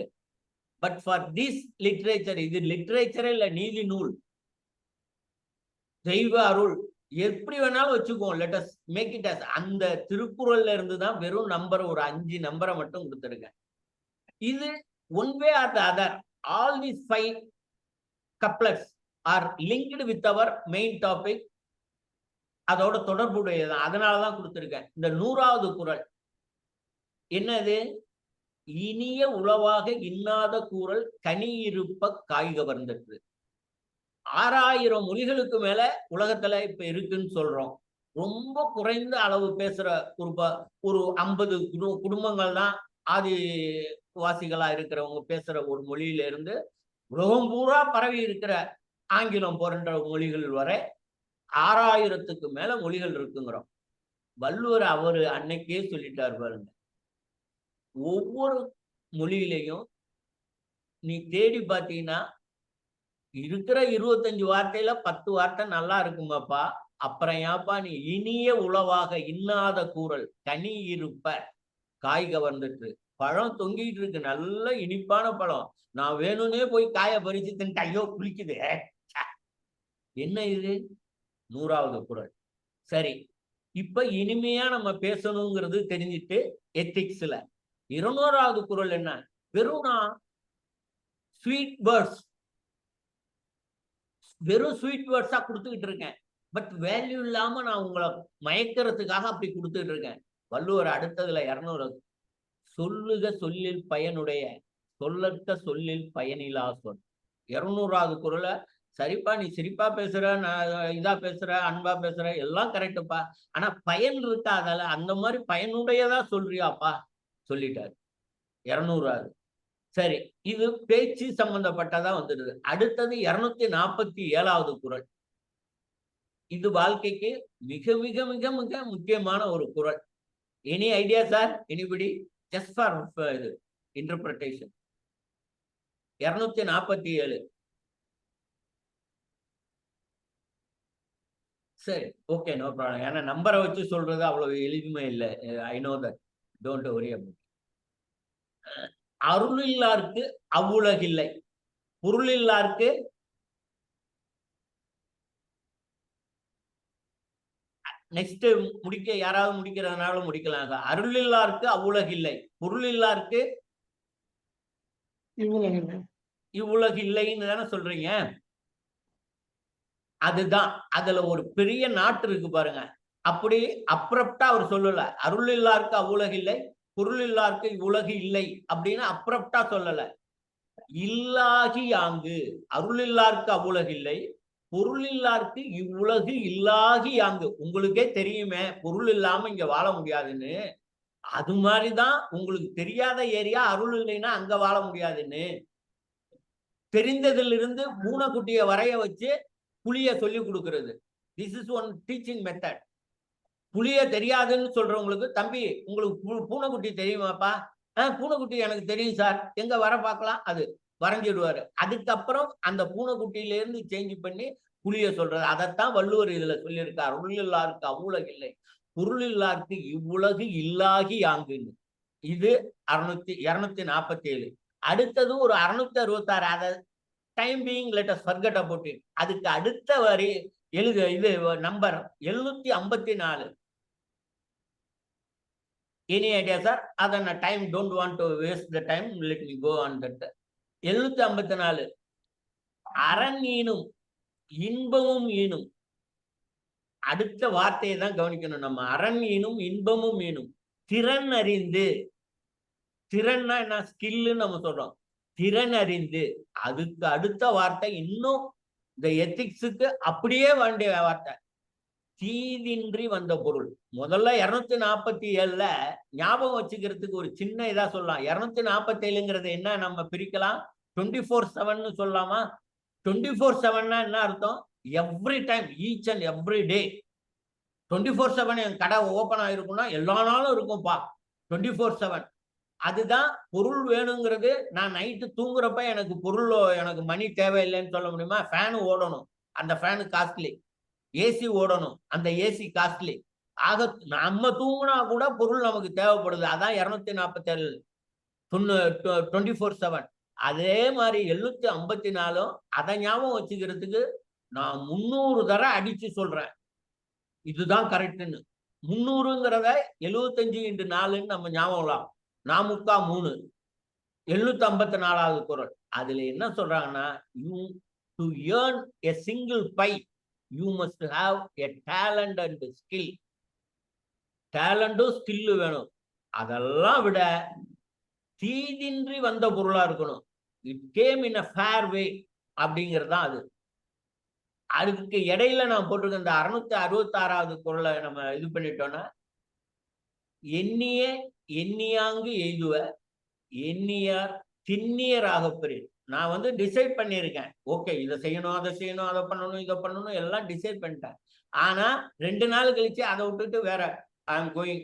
[SPEAKER 2] But for this literature, இது லிட்ரேச்சரே இல்ல, நீதி நூல், தெய்வ அருள், எப்படி வேணாலும் வச்சுக்குவோம். let us make it as, அந்த திருக்குறள்ல இருந்து தான் வெறும் நம்பர் ஒரு 5 நம்பரை மட்டும் கொடுத்துருக்கேன். இது one way or the other, all these 5 couplets are linked with our main topic. அதோட தொடர்புடையதான், அதனாலதான் கொடுத்திருக்கேன். இந்த 100வது குறள் என்னது? இனிய உளவாக இன்னாத கூறல் கனி இருப்ப காய் கவர்ந்தது. 6000 மொழிகளுக்கு மேல உலகத்துல இப்ப இருக்குன்னு சொல்றோம். ரொம்ப குறைந்த அளவு பேசுற ஒரு 50 குடும்பங்கள் தான் ஆதிவாசிகளா இருக்கிறவங்க பேசுற ஒரு மொழியில இருந்து உலகம் பூரா பரவி இருக்கிற ஆங்கிலம் போன்ற மொழிகள் வரை 6000க்கு மேல மொழிகள் இருக்குங்கிறோம். வள்ளுவர் அவரு அன்னைக்கே சொல்லிட்டார் பாருங்க, ஒவ்வொரு மொழியிலையும் நீ தேடி பார்த்தீங்கன்னா இருக்கிற 25 வார்த்தையில 10 வார்த்தை நல்லா இருக்குமாப்பா, அப்புறம் ஏப்பா நீ இனிய உளவாக இன்னாத கூறல் கனி இருப்ப காய் கவர்ந்துட்டு, பழம் தொங்கிட்டு இருக்கு, நல்ல இனிப்பான பழம், நான் வேணும்னே போய் காய பறிச்சு தின்ட்டு ஐயோ குளிக்குது, என்ன இது? 100வது குறள். சரி, இப்ப இனிமையா நம்ம பேசணுங்கிறது தெரிஞ்சிட்டு எத்திக்ஸ்ல 200வது குறள் என்ன? வெறும் நான் ஸ்வீட் வேர்ட்ஸ், வெறும் ஸ்வீட் வேர்ட்ஸா கொடுத்துக்கிட்டு இருக்கேன், பட் வேல்யூ இல்லாம நான் உங்களை மயக்கிறதுக்காக அப்படி கொடுத்துட்டு இருக்கேன். வள்ளுவர் அடுத்ததுல 200, சொல்லுக சொல்லில் பயனுடைய சொல்லற்க சொல்லில் பயனிலா சொல். 200வது குறளை சரிப்பா நீ சிரிப்பா பேசுற, நான் இதா பேசுற, அன்பா பேசுற, எல்லாம் கரெக்டுப்பா, ஆனா பயன் இருக்கா? அதால அந்த மாதிரி பயனுடையதா சொல்றியாப்பா சொல்லிட்டாரு. 200வது. சரி, இது பேச்சு சம்பந்தப்பட்டதா வந்துடுது. அடுத்தது 247வது குறள். இது வாழ்க்கைக்கு மிக மிக மிக மிக முக்கியமான ஒரு குறள். Any idea sir? Anybody? Just for இது இன்டர்பிரேஷன். 247. சரி, ஓகே, நோ ப்ராப்ளம். ஏன்னா நம்பரை வச்சு சொல்றது அவ்வளவு எளிமை இல்லை. I know that, don't worry about. அருளில்லார்க்கு அவ்வுலகில்லை, பொருளில்லார்க்கு நெக்ஸ்ட் யாராவது முடிக்கிறதுனால முடிக்கலாம். அருளில்லாருக்கு அவ்வுலகில்லை, பொருளில்லாருக்கு இவ்வுலகில்லைன்னு தானே சொல்றீங்க. அதுதான் அதுல ஒரு பெரிய நாட்டு இருக்கு பாருங்க. அப்படி அப்ரப்டா அவர் சொல்லல. அருள் இல்லாருக்கு அவ்வுலகில்லை, பொருள் இல்லாருக்கு இவ்வுலகு இல்லை அப்படின்னு அப்ரப்டா சொல்லல. இல்லாகி யாங்கு, அருள் இல்லாருக்கு அவ்வுலகில்லை, பொருள் இல்லாருக்கு இவ்வுலகு இல்லாகி யாங்கு. உங்களுக்கே தெரியுமே பொருள் இல்லாம இங்க வாழ முடியாதுன்னு. அது மாதிரிதான் உங்களுக்கு தெரியாத ஏரியா அருள் இல்லைன்னா அங்க வாழ முடியாதுன்னு. தெரிந்ததிலிருந்து பூனைக்குட்டிய வரைய வச்சு புளிய சொல்லி கொடுக்கிறது. This is one teaching method. புளிய தெரியாதுன்னு சொல்றவங்களுக்கு, தம்பி உங்களுக்கு பூனைக்குட்டி தெரியுமாப்பா? பூனைக்குட்டி எனக்கு தெரியும் சார், எங்க வர பார்க்கலாம், அது வரைஞ்சிடுவாரு. அதுக்கப்புறம் அந்த பூனைக்குட்டியில இருந்து சேஞ்ச் பண்ணி புளிய சொல்றது. அதைத்தான் வள்ளுவர் இதுல சொல்லியிருக்கார். அருள் இல்லாருக்கு அவ்வுலகில்லை, பொருள் இல்லாருக்கு இவ்வுலகு இல்லாகி யாங்குன்னு. இது 247. அடுத்தது ஒரு 666. அத time being let us forget about it. அதுக்கு அடுத்த வரி இது நம்பர் 754. Any idea sir? அத time don't want to waste the time, let me go on that. 754 அரண் ஈனும் இன்பமும் ஈனும். அடுத்த வார்த்தையை தான் கவனிக்கணும் நம்ம. அரண் ஈனும் இன்பமும் ஈனும். திறன் அறிந்து, திறன்னா என்ன, ஸ்கில்னு நம்ம சொல்றோம். திறன் அறிந்து, அதுக்கு அடுத்த வார்த்தை இன்னும் இந்த எத்திக்ஸுக்கு அப்படியே வேண்டிய வார்த்தை, தீதின்றி வந்த பொருள். முதல்ல 247ல ஞாபகம் வச்சுக்கிறதுக்கு ஒரு சின்ன இதா சொல்லலாம். 247ங்கிறது என்ன நம்ம பிரிக்கலாம், 24/7 சொல்லலாமா? 24/7 என்ன அர்த்தம்? Every time, each and every day. 24/7 என் கடை ஓப்பன் ஆயிருக்கும்னா எல்லா நாளும் இருக்கும்பா, 24/7. அதுதான் பொருள் வேணுங்கிறது. நான் நைட்டு தூங்குறப்ப எனக்கு பொருள், எனக்கு மணி தேவையில்லைன்னு சொல்ல முடியுமா? ஃபேனு ஓடணும், அந்த ஃபேனு காஸ்ட்லி. ஏசி ஓடணும், அந்த ஏசி காஸ்ட்லி. ஆக நம்ம தூங்குனா கூட பொருள் நமக்கு தேவைப்படுது. அதான் 247 24/7. அதே மாதிரி 754 அதை ஞாபகம் வச்சுக்கிறதுக்கு நான் 300 தடவை அடிச்சு சொல்றேன், இதுதான் கரெக்டுன்னு. 300ங்கிறத 75x4 நம்ம ஞாபகம். 4×3 754வது குறள். அதுல என்ன சொல்றாங்கன்னா, to earn a single pie you must have a talent and skill. டேலண்டும் ஸ்கில்லு வேணும். அதெல்லாம் விட தீதின்றி வந்த பொருளா இருக்கணும். It came in a fair way அப்படிங்கிறதுதான் அது. அதுக்கு இடையில நான் போட்டிருக்க இந்த 666வது குறளை நம்ம இது பண்ணிட்டோம்னா, எண்ணிய எண்ணியாங்கு எய்துவ எண்ணியார் திண்ணியராக பெரிய. நான் வந்து டிசைட் பண்ணியிருக்கேன், ஓகே இதை செய்யணும், அதை செய்யணும், அதை பண்ணணும், இதை பண்ணணும், எல்லாம் டிசைட் பண்ணிட்டேன். ஆனா 2 நாள் கழிச்சு அதை விட்டுட்டு வேற, I am going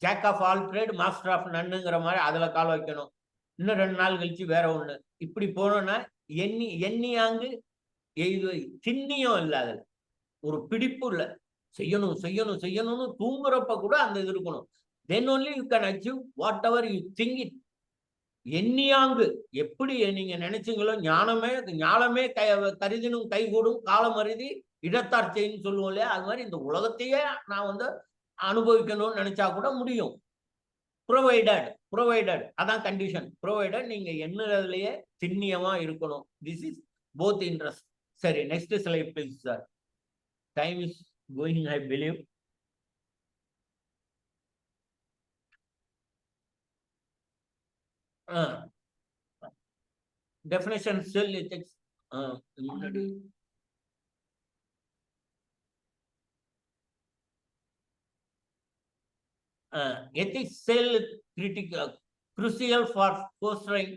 [SPEAKER 2] jack of all trade master of நன்னுங்கிற மாதிரி அதுல கால் வைக்கணும். இன்னும் 2 நாள் கழிச்சு வேற ஒண்ணு. இப்படி போனோம்னா எண்ணியாங்கு எய்துவ, திண்ணியம் இல்லை, அதுல ஒரு பிடிப்பு இல்லை. செய்யணும் செய்யணும் செய்யணும்னு தூங்குறப்ப கூட அந்த இது இருக்கணும். then only you can achieve whatever you think it. எண்ணியாங்கு, எப்படி நீங்க நினைச்சீங்களோ, ஞானமே கருதினும் கைகூடும் காலம் அருதி இடத்தார் செய்ன்னு சொல்லுவோம் இல்லையா? அது மாதிரி இந்த உலகத்தையே நான் வந்து அனுபவிக்கணும்னு நினைச்சா கூட முடியும். ப்ரொவைடட் அதான் கண்டிஷன். ப்ரொவைடட் நீங்க எண்ணுறதுலயே திண்ணியமா இருக்கணும். This is both interest. சரி, next slide please sir. Time is going, I believe. Definition cell ethics முன்னாடி ethics cell crucial for fostering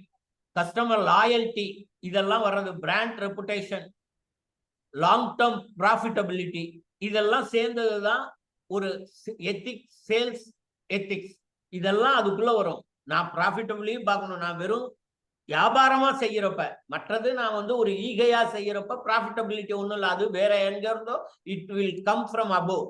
[SPEAKER 2] customer loyalty. இதெல்லாம் வர்றது brand reputation, long term profitability, இதெல்லாம் சேர்ந்ததுதான் ஒரு எத்திக்ஸ், சேல்ஸ் எத்திக்ஸ். இதெல்லாம் அதுக்குள்ள வரும். நான் ப்ராஃபிட்டபிளியும் பார்க்கணும். நான் வெறும் வியாபாரமா செய்யறப்ப, மற்றது நான் வந்து ஒரு ஈகையா செய்யறப்ப ப்ராஃபிட்டபிலிட்டி ஒன்றும் இல்லை, அது வேற எங்க இருந்தோ it will come from above.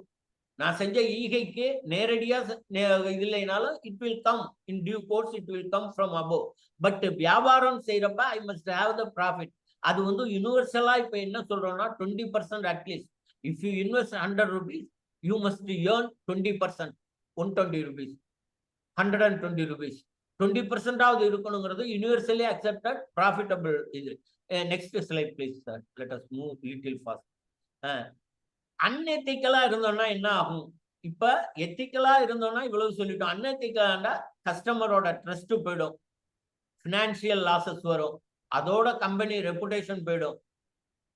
[SPEAKER 2] நான் செஞ்ச ஈகைக்கு நேரடியா இது இல்லைனாலும் it will come in due course, it will come from above. But வியாபாரம் செய்யறப்ப I must have the profit. அது வந்து யூனிவர்சலா இப்ப என்ன சொல்றோம்னா 20% at least. If you invest 100 rupees, you must earn 20%, 120 rupees, 120 rupees. 20% இருக்கணுங்கிறது யூனிவர்சலி அக்செப்டட் ப்ராஃபிட்டபிள் இது. Next slide please sir. Let us move little fast. அன்எத்திக்கலா இருந்தோம்னா என்ன ஆகும்? இப்ப எத்திக்கலா இருந்தோம்னா இவ்வளவு சொல்லிட்டோம். அன்எத்திக்கலாண்டா கஸ்டமரோட ட்ரஸ்ட் போயிடும், பினான்சியல் லாசஸ் வரும், அதோட கம்பெனி ரெப்புடேஷன் போயிடும்,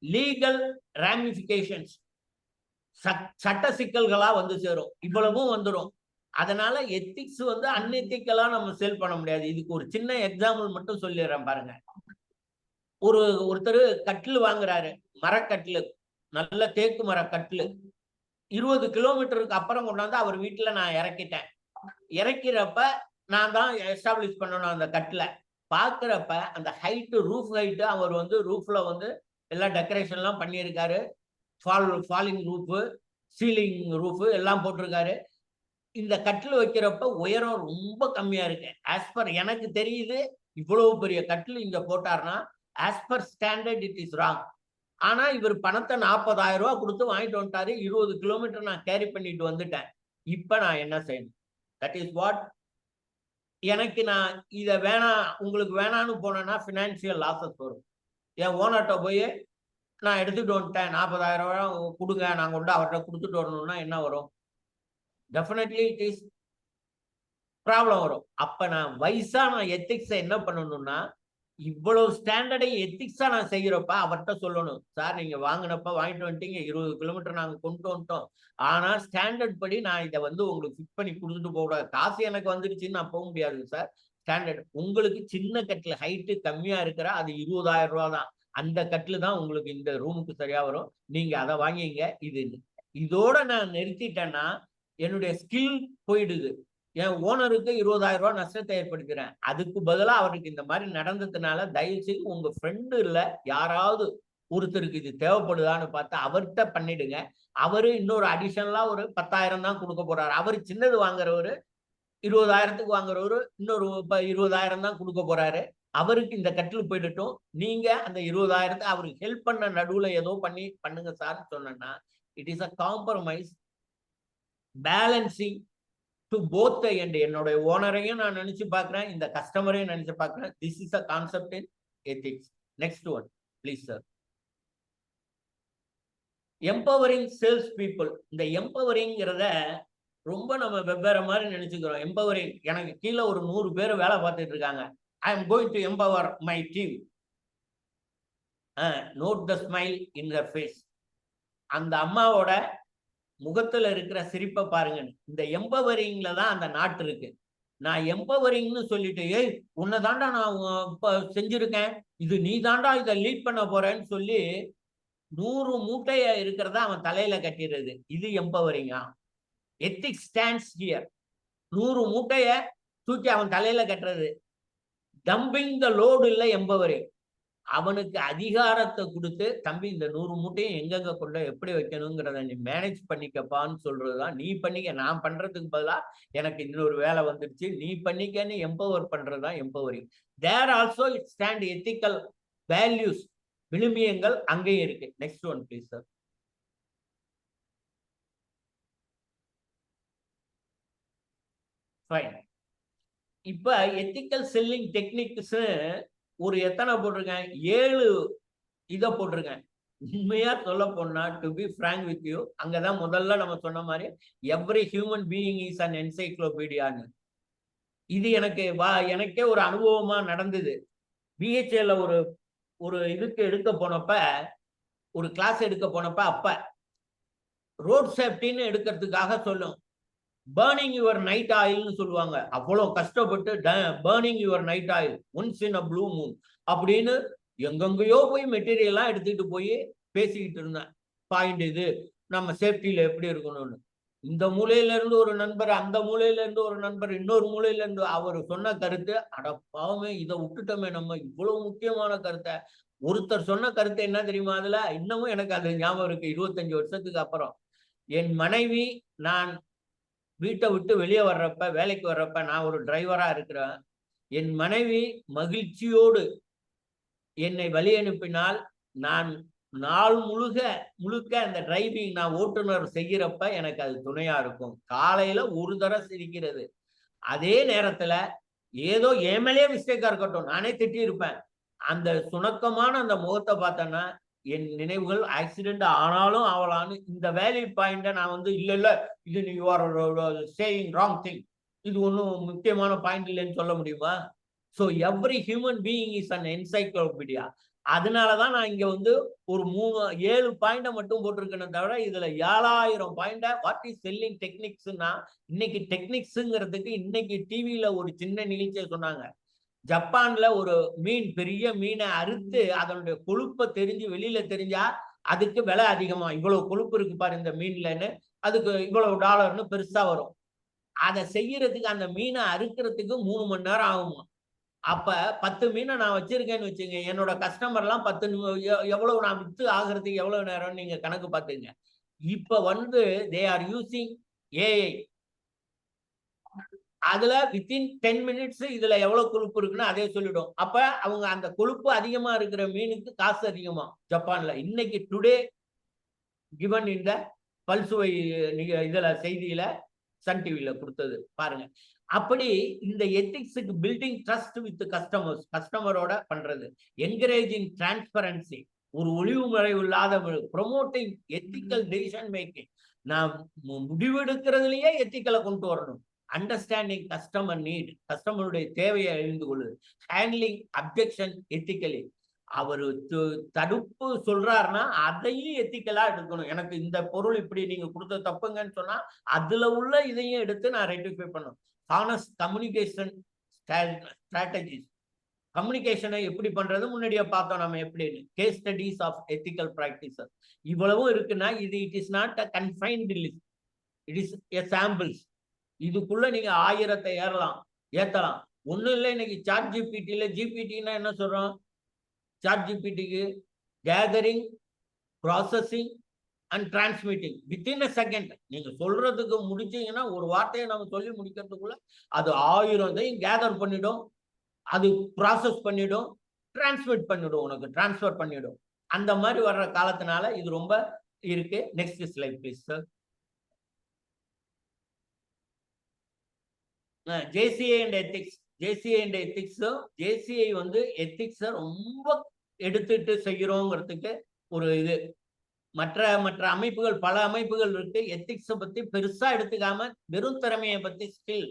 [SPEAKER 2] லீகல் ராமிஃபிகேஷன்ஸ் சட்ட சிக்கல்களா வந்து சேரும், இவ்வளவும் வந்துடும். அதனால எத்திக்ஸ் வந்து அன்எத்திக்கலா நம்ம சேல் பண்ண முடியாது. இதுக்கு ஒரு சின்ன எக்ஸாம்பிள் மட்டும் சொல்லிடுறேன் பாருங்க. ஒருத்தர் கட்டில் வாங்குறாரு, மரக்கட்டில், நல்ல தேக்கு மர கட்டில். 20 கிலோமீட்டருக்கு அப்புறம் கொண்டாந்து அவர் வீட்டுல நான் இறக்கிட்டேன். இறக்கிறப்ப நான் தான் எஸ்டாப்ளிஷ் பண்ணணும் அந்த கட்டில. பாக்குறப்ப அந்த ஹைட்டு, ரூஃப் ஹைட்டு, அவர் வந்து ரூஃப்ல வந்து எல்லா டெக்கரேஷன் எல்லாம் பண்ணியிருக்காரு. ஃபாலிங் ரூஃப், சீலிங் ரூஃப் எல்லாம் போட்டிருக்காரு. இந்த கட்டில் வைக்கிறப்ப உயரம் ரொம்ப கம்மியா இருக்கு. ஆஸ் பர் எனக்கு தெரியுது, இவ்வளவு பெரிய கட்டில் இங்க போட்டார்னா as per standard it is wrong. ஆனா இவர் பணத்தை 40,000 ரூபாய் கொடுத்து வாங்கிட்டு வந்துட்டாரு. 20 கிலோமீட்டர் நான் கேரி பண்ணிட்டு வந்துட்டேன். இப்ப நான் என்ன செய்யணும்? That is what. எனக்கு நான் இதை வேணாம், உங்களுக்கு வேணான்னு போனேன்னா பினான்சியல் லாசஸ் வரும். என் ஓனர்கிட்ட போய் நான் எடுத்துட்டு வந்துட்டேன், 40,000 ரூபாய் கொடுங்க, நான் கொண்டு அவர்கிட்ட கொடுத்துட்டு வரணும்னா என்ன வரும்? டெஃபினெட்லி இட் இஸ் ப்ராப்ளம் வரும். அப்ப நான் வயசா நான் எத்திக்ஸை என்ன பண்ணணும்னா, இவ்வளவு ஸ்டாண்டர்டை எத்திக்ஸா நான் செய்யறப்ப அவர்கிட்ட சொல்லணும், சார் நீங்க வாங்கினப்ப வாங்கிட்டு வந்துட்டீங்க, 20 கிலோமீட்டர் நாங்க கொண்டு வந்துட்டோம், ஆனா ஸ்டாண்டர்ட் படி நான் இதை வந்து உங்களுக்கு ஃபிட் பண்ணி கொடுத்துட்டு போக கூடாது. காசு எனக்கு வந்துருச்சுன்னு நான் போக முடியாது சார். ஸ்டாண்டர்ட் உங்களுக்கு சின்ன கட்டில், ஹைட்டு கம்மியா இருக்கிற அது 20,000 ரூபா தான். அந்த கட்டில் தான் உங்களுக்கு இந்த ரூமுக்கு சரியா வரும், நீங்க அதை வாங்கிங்க. இதோட நான் நிறுத்திட்டேன்னா என்னுடைய ஸ்கில் போயிடுது. என் ஓனருக்கு 20,000 ரூபாய் நஷ்டத்தை ஏற்படுத்துறேன். அதுக்கு பதிலா அவருக்கு இந்த மாதிரி நடந்ததுனால தயவு செய்து உங்க ஃப்ரெண்டு இல்ல யாராவது ஒருத்தருக்கு இது தேவைப்படுதான்னு பார்த்து அவர்கிட்ட பண்ணிடுங்க. அவரு இன்னொரு அடிஷனலா ஒரு 10,000 தான் கொடுக்க போறாரு. அவரு சின்னது வாங்குறவரு 20,000க்கு வாங்குறவரு இன்னொரு 20,000 தான் கொடுக்க போறாரு. அவருக்கு இந்த கட்டில் போயிடட்டும், நீங்க அந்த 20,000 அவருக்கு ஹெல்ப் பண்ண நடுவுல ஏதோ பண்ணுங்க சார் சொன்னா it is a compromise balancing to both the end. என்னோட ஓனரையும் நான் நினைச்சு பார்க்கிறேன், இந்த கஸ்டமரையும் நினைச்சு பார்க்கிறேன். This is a concept in ethics. Next one please sir. Empowering sales people. இந்த எம்பவரிங்கிறத ரொம்ப நம்ம வெவ்வேறு மாதிரி நினைச்சுக்கிறோம். எம்பவரிங், எனக்கு கீழே ஒரு 100 பேர் வேலை பார்த்துட்டு இருக்காங்க. I am going to empower my team. Note the smile in her face. அந்த அம்மாவோட முகத்துல இருக்கிற சிரிப்பை பாருங்க. இந்த எம்பவரிங்ல தான் அந்த நாட்டு இருக்கு. நான் எம்பவரிங்னு சொல்லிட்டு, ஏய் உன்னை தாண்டா நான் செஞ்சிருக்கேன், இது நீ தாண்டா இதை லீட் பண்ண போறேன்னு சொல்லி 100 மூட்டைய இருக்கிறத அவன் தலையில கட்டிடுறது, இது எம்பவரிங்கா? Ethics stands here. 100 மூட்டைய தூக்கி அவன் தலையில கட்டுறது டம்பிங் த லோடு இல்ல எம்பவரிங். அவனுக்கு அதிகாரத்தை கொடுத்து, தம்பி இந்த 100 மூட்டையும் எங்கெங்க கொண்டு எப்படி வைக்கணுங்கிறத நீ மேனேஜ் பண்ணிக்கப்பான்னு சொல்றதுதான். நீ பண்ணிக்க, நான் பண்றதுக்கு பதிலா எனக்கு இன்னொரு வேலை வந்துருச்சு, நீ பண்ணிக்கன்னு எம்பவர் பண்றதுதான் empowering. There also it stand ethical values, விழுமியங்கள் அங்கேயும் இருக்கு. Next one please sir. Fine. இப்ப எத்திக்கல் செல்லிங் டெக்னிக்ஸ் ஒரு எத்தனை போட்டிருக்கேன்? 7 இதை போட்டிருக்கேன். உண்மையா சொல்ல போனா, to be frank with you, அங்கதான் முதல்ல நம்ம சொன்ன மாதிரி every human being is an என்சைக்ளோபீடியான்னு. இது எனக்கே ஒரு அனுபவமா நடந்தது. பிஹெச்ஏல ஒரு இதுக்கு எடுக்க போனப்ப, ஒரு கிளாஸ் எடுக்க போனப்ப, அப்ப ரோட் சேஃப்டின்னு எடுக்கிறதுக்காக சொல்லும், பர்னிங் யுவர் நைட் ஆயில்னு சொல்லுவாங்க. அவ்வளவு கஷ்டப்பட்டு burning your night oil once in a blue Moon அப்படின்னு எங்கெங்கயோ போய் மெட்டீரியல்லாம் எடுத்துக்கிட்டு போய் பேசிக்கிட்டு இருந்தேன். பாயிண்ட் இது, நம்ம சேஃப்டியில எப்படி இருக்கணும்னு. இந்த மூலையில இருந்து ஒரு நண்பர், அந்த மூலையில இருந்து ஒரு நண்பர், இன்னொரு மூலையில இருந்து அவர் சொன்ன கருத்து, அட பாவமே இதை விட்டுட்டோமே நம்ம, இவ்வளவு முக்கியமான கருத்தை. ஒருத்தர் சொன்ன கருத்து என்ன தெரியுமா? அதுல இன்னமும் எனக்கு அது ஞாபகம் இருக்கு. 25 வருஷத்துக்கு அப்புறம் என் மனைவி, நான் வீட்டை விட்டு வெளியே வர்றப்ப, வேலைக்கு வர்றப்ப, நான் ஒரு டிரைவரா இருக்கிறேன். என் மனைவி மகிழ்ச்சியோடு என்னை வழி அனுப்பினால் நான் நாள் முழுக்க அந்த டிரைவிங் நான் ஓட்டுநர் செய்யறப்ப எனக்கு அது துணையா இருக்கும். காலையில ஒரு தடவை சிரிக்கிறது. அதே நேரத்துல ஏதோ ஏமலே மிஸ்டேக்கா இருக்கட்டும், நானே திட்டி இருப்பேன். அந்த சுணக்கமான அந்த முகத்தை பார்த்தேன்னா என் நினைவுகள் ஆக்சிடென்ட் ஆனாலும் ஆகலான்னு இந்த வேலிட் பாயிண்ட நான் வந்து இல்ல இது you are saying wrong thing, இது ஒன்றும் முக்கியமான பாயிண்ட் இல்லைன்னு சொல்ல முடியுமா? So every human being is an encyclopedia. அதனாலதான் நான் இங்க வந்து ஒரு 7 பாயிண்ட மட்டும் போட்டிருக்கேன் தவிர இதுல 7000 பாயிண்ட வாட் இஸ் செல்லிங் டெக்னிக்ஸ்னா, இன்னைக்கு டெக்னிக்ஸ்ங்கிறதுக்கு இன்னைக்கு டிவியில ஒரு சின்ன நிகழ்ச்சியை சொன்னாங்க. ஜப்பான்ல ஒரு மீன், பெரிய மீனை அறுத்து அதனுடைய கொழுப்பை தெரிஞ்சு வெளியில தெரிஞ்சா அதுக்கு விலை அதிகமா, இவ்வளவு கொழுப்பு இருக்கு பாரு இந்த மீன்லன்னு, அதுக்கு இவ்வளவு டாலர்னு பெருசா வரும். அதை செய்யறதுக்கு அந்த மீனை அறுக்கிறதுக்கு 3 மணி நேரம் ஆகுமா. அப்ப 10 மீனை நான் வச்சிருக்கேன்னு வச்சுங்க, என்னோட கஸ்டமர் எல்லாம் 10 எவ்வளவு நான் வித்து ஆகுறதுக்கு எவ்வளவு நேரம் நீங்க கணக்கு பார்த்துங்க. இப்ப வந்து தே ஆர் யூசிங் ஏஐ. அதுல வித்தின் 10 மினிட்ஸ் இதுல எவ்வளவு கொழுப்பு இருக்குன்னு அதே சொல்லிடும். அப்ப அவங்க அந்த கொழுப்பு அதிகமா இருக்கிற மீனுக்கு காசு அதிகமா ஜப்பான்ல. இன்னைக்கு டுடே கிவன் இந்த பல்சுவை இதுல செய்தியில சன் டிவில கொடுத்தது பாருங்க. அப்படி இந்த எத்திக்ஸுக்கு பில்டிங் ட்ரஸ்ட் வித் கஸ்டமர்ஸ், கஸ்டமரோட பண்றது, என்கரேஜிங் டிரான்ஸ்பரன்சி, ஒரு ஒளிவு மறைவு இல்லாத ப்ரொமோட்டிங் எத்திக்கல் டெசிஷன் மேக்கிங். நான் முடிவெடுக்கிறதுலயே எத்திக்கலை கொண்டு வரணும். அண்டர்ஸ்டாண்டிங் கஸ்டமர் நீட், கஸ்டமருடைய தேவையை அறிந்து கொள்ளுது. Handling objection ethically. அவரு தடுப்பு சொல்றாருன்னா அதையும் எத்திக்கலா எடுக்கணும். எனக்கு இந்த பொருள் இப்படி நீங்க கொடுத்த தப்புங்கன்னு சொன்னா அதுல உள்ள இதையும் எடுத்து நான் ரெக்டிஃபை பண்ணணும். ஹானஸ்ட் கம்யூனிகேஷன் ஸ்ட்ராட்டஜிஸ், கம்யூனிகேஷனை எப்படி பண்றது முன்னாடியே பார்த்தோம் நம்ம எப்படின்னு. Case studies of ethical practices இவ்வளவும் இருக்குன்னா இது it is not a confined list, it is a samples. இதுக்குள்ள நீங்க 1000 ஏத்தலாம். ஒண்ணும் இல்லை. இன்னைக்கு சாட் ஜிபிடில, ஜிபிடினா என்ன சொல்றோம்? சாட் ஜிபிடிக்கு gathering, processing and transmitting within a second. நீங்க சொல்றதுக்கு முடிச்சீங்கன்னா ஒரு வார்த்தையை நம்ம சொல்லி முடிக்கிறதுக்குள்ள அது 1000 கேதர் பண்ணிடும், அது ப்ராசஸ் பண்ணிடும், டிரான்ஸ்மிட் பண்ணிடும், உனக்கு டிரான்ஸ்ஃபர் பண்ணிடும். அந்த மாதிரி வர்ற காலத்தினால இது ரொம்ப இருக்கு. Next slide please sir. JCI and ethics. JCI and ethics, JCI வந்து எத்திக்ஸை ரொம்ப எடுத்துட்டு செய்யறோங்கிறதுக்கு ஒரு இது. மற்ற அமைப்புகள், பல அமைப்புகள் இருக்கு, எத்திக்ஸை பத்தி பெருசா எடுத்துக்காம வெறும் திறமையை பத்தி skill,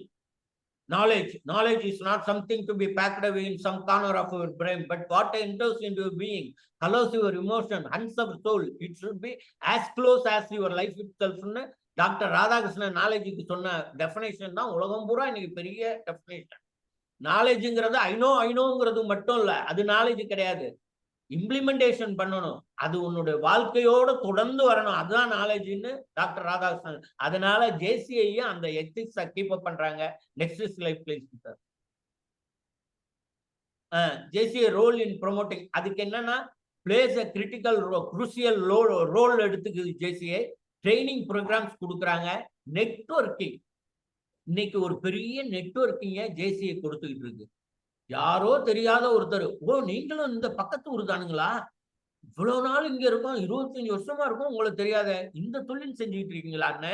[SPEAKER 2] knowledge is not something to be packed away in some corner of your brain, but what enters into your being, colors your emotion, hunts your soul. It should be as close as your life itself. Doctor Radhakrishnan நாலேஜுக்கு சொன்ன டெஃபினேஷன் தான் உலகம் பூரா இன்னைக்கு பெரிய டெஃபினேஷன். நாலேஜுங்கிறது ஐநோங்கிறது மட்டும் இல்ல, அது நாலேஜ் கிடையாது. இம்ப்ளிமெண்டேஷன் பண்ணணும், அது உன்னுடைய வாழ்க்கையோட தொடர்ந்து வரணும், அதுதான் நாலேஜ்னு டாக்டர் ராதாகிருஷ்ணன். அதனால ஜேசிஐயும் அந்த எத்திக்ஸை கீப் அப் பண்றாங்க. Next slide please sir. JCI role in promoting, அதுக்கு என்னன்னா plays a critical crucial role எடுத்துக்குது ஜேசிஐ. ட்ரைனிங் ப்ரோக்ராம்ஸ் கொடுக்குறாங்க. நெட்வொர்க்கிங், இன்னைக்கு ஒரு பெரிய நெட்வொர்க்கிங்க ஜேசிஐ கொடுத்துக்கிட்டு இருக்கு. யாரோ தெரியாத ஒருத்தர், ஓ நீங்களும் இந்த பக்கத்து ஊர் தானுங்களா, இவ்வளவு நாள் இங்க இருக்கோம், 25 வருஷமா இருக்கும், உங்களுக்கு தெரியாத இந்த தொழில் செஞ்சுக்கிட்டு இருக்கீங்களான்னு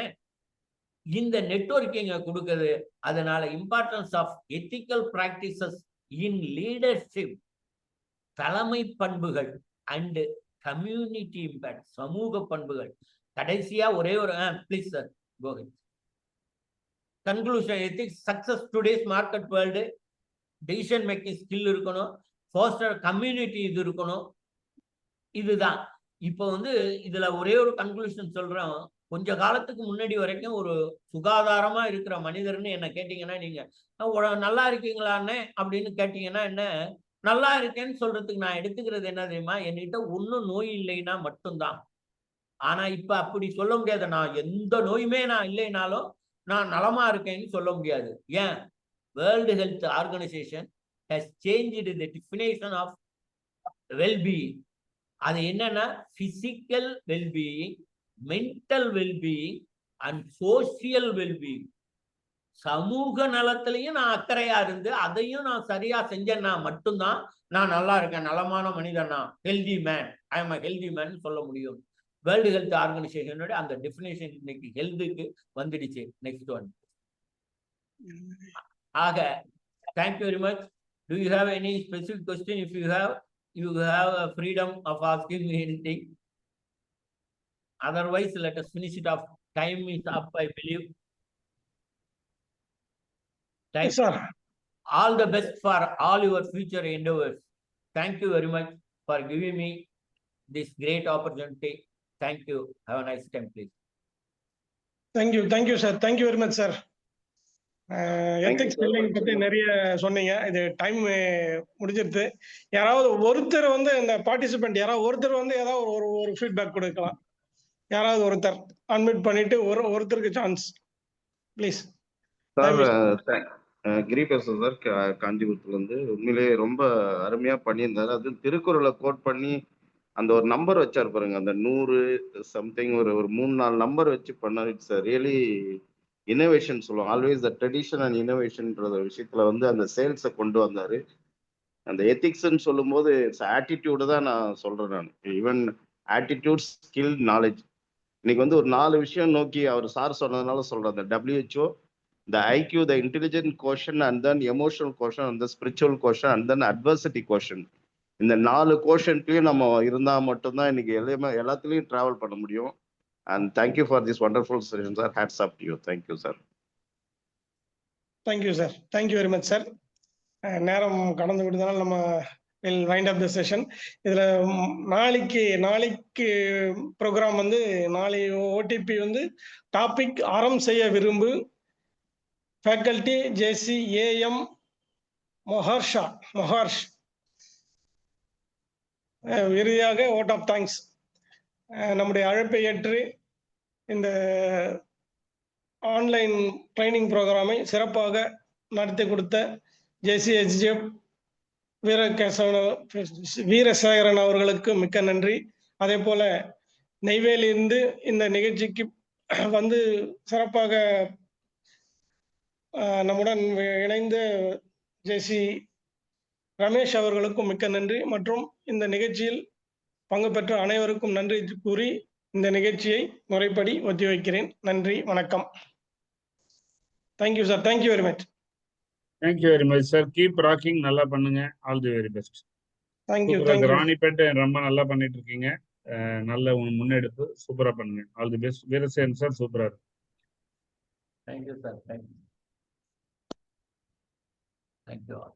[SPEAKER 2] இந்த நெட்வொர்க்கிங்க கொடுக்குது. அதனால importance of ethical practices in leadership, தலைமை பண்புகள் அண்ட் கம்யூனிட்டி இம்பாக்ட், சமூக பண்புகள். கடைசியா ஒரே ஒரு please sir Kovind. Conclusion, ethics success today's market world. Decision making skill இருக்கணும், ஃபோஸ்டர் கம்யூனிட்டி இது இருக்கணும். இதுதான் இப்போ வந்து இதுல ஒரே ஒரு கன்க்ளூஷன் சொல்றோம். கொஞ்ச காலத்துக்கு முன்னாடி வரைக்கும் ஒரு சுகாதாரமா இருக்கிற மனிதர்னு என்ன கேட்டீங்கன்னா, நீங்க நல்லா இருக்கீங்களான்னு அப்படின்னு கேட்டீங்கன்னா, என்ன நல்லா இருக்கேன்னு சொல்றதுக்கு நான் எடுத்துக்கிறது என்ன தெரியுமா, என்கிட்ட ஒன்னும் நோய் இல்லைன்னா மட்டும்தான். ஆனா இப்ப அப்படி சொல்ல முடியாது. நான் எந்த நோயுமே நான் இல்லைனாலும் நான் நலமா இருக்கேன்னு சொல்ல முடியாது. ஏன்? World Health Organization has changed the definition of wellbeing. அது என்னன்னா physical wellbeing, mental wellbeing and social wellbeing. சமூக நலத்திலையும் நான் அக்கறையா இருந்து அதையும் நான் சரியா செஞ்சேன்னா மட்டும்தான் நான் நல்லா இருக்கேன், நலமான மனிதனா, healthy man, I am healthy man சொல்ல முடியும். வேர்ல்டு ஹெல்த் ஆர்கனைசேஷனோட அந்த டெஃபினேஷன் இன்னைக்கு ஹெல்த்துக்கு வந்துடுச்சு. Next one. ஆக thank you very much. Do you have any specific question? If you have a freedom of asking me anything. Otherwise, let us finish it off. Time is up, I believe. Thank
[SPEAKER 1] Yes, sir.
[SPEAKER 2] all the best for all your future endeavors. Thank you very much for giving me this great opportunity. Thank you. Have a nice time, please.
[SPEAKER 1] Thank you, sir. Thank you very much, sir. Ethics
[SPEAKER 6] sir.
[SPEAKER 1] Building பத்தி நிறைய சொன்னீங்க. இது டைம் முடிஞ்சிருது. யாராவது ஒருத்தர் வந்து இந்த பார்ட்டிசிபென்ட் யாராவது ஒருத்தர் வந்து ஏதாவது ஒரு ஃபீட்பேக் கொடுக்கலாம். யாராவது ஒருத்தர் அன்மியூட் பண்ணிட்டு ஒருத்தருக்கு சான்ஸ் ப்ளீஸ்.
[SPEAKER 6] சார் கிரிபேசன் சார் காஞ்சிபுரத்துல இருந்து உண்மையிலேயே ரொம்ப அருமையா பண்ணியிருந்தாரு. அது திருக்குறளை கோட் பண்ணி அந்த ஒரு நம்பர் வச்சார் பாருங்க, அந்த 100 சம்திங் ஒரு 3-4 நம்பர் வச்சு பண்ணாரு. இட்ஸ் ரியலி இனோவேஷன் சொல்லுவாங்க. ஆல்வேஸ் த ட்ரெடிஷன் அண்ட் இனோவேஷன்ன்ற விஷயத்துல வந்து அந்த சேல்ஸை கொண்டு வந்தாரு. அந்த எத்திக்ஸ்ன்னு சொல்லும்போது இட்ஸ் ஆட்டிடியூடு தான் நான் சொல்றேன். நான் ஈவன் ஆட்டிடியூட், ஸ்கில், நாலேஜ், இன்னைக்கு வந்து ஒரு 4 விஷயம் நோக்கி அவர் சார் சொன்னதுனால சொல்றேன். அந்த WHO, the IQ, the intelligent quotient, and then emotional quotient, and the spiritual quotient, and then adversity quotient. இந்த 4 கோஷன்ட்லயும் நம்ம இருந்தா மட்டும்தான் இன்னைக்கு எல்லாத்துலயும் டிராவல் பண்ண முடியும். And thank you for this wonderful session, sir. Hats up to you. Thank you, sir.
[SPEAKER 1] Thank you, sir. Thank you very much, sir. நேரம் கடந்து விட்டதால் நம்ம will wind up the session. இதுல நாளைக்கு ப்ரோக்ராம் வந்து நாளை ஓடிபி வந்து டாபிக் அறம் செய்ய விரும்பு, ஃபேக்கல்டி ஜேசி AM மொஹர்ஷ். இறுதியாக ஓட் ஆஃப் தேங்க்ஸ். நம்முடைய அழைப்பை ஏற்று இந்த ஆன்லைன் ட்ரைனிங் ப்ரோக்ராமை சிறப்பாக நடத்தி கொடுத்த JCHGF வீரசேகரன் அவர்களுக்கு மிக்க நன்றி. அதே போல நெய்வேலியிலிருந்து இந்த நிகழ்ச்சிக்கு வந்து சிறப்பாக நம்முடன் இணைந்து JC ரமேஷ் அவர்களுக்கும் மிக்க நன்றி. மற்றும் இந்த நிகழ்ச்சியில் பங்கு பெற்ற அனைவருக்கும் நன்றி கூறி இந்த நிகழ்ச்சியை முறைப்படி ஒத்திவைக்கிறேன். நன்றி, வணக்கம். Thank you sir. Thank you very much.
[SPEAKER 8] Thank you very much sir. Keep rocking, நல்லா பண்ணுங்க. All the very best.
[SPEAKER 1] Thank you.
[SPEAKER 8] Ranipet ரொம்ப நல்லா பண்ணிட்டு இருக்கீங்க. நல்ல முன்னெடுப்பு, சூப்பரா பண்ணுங்க. All the best. Veerasekaran sir சூப்பரா இருக்கு.
[SPEAKER 2] Thank you, sir. Thank you. Thank you all.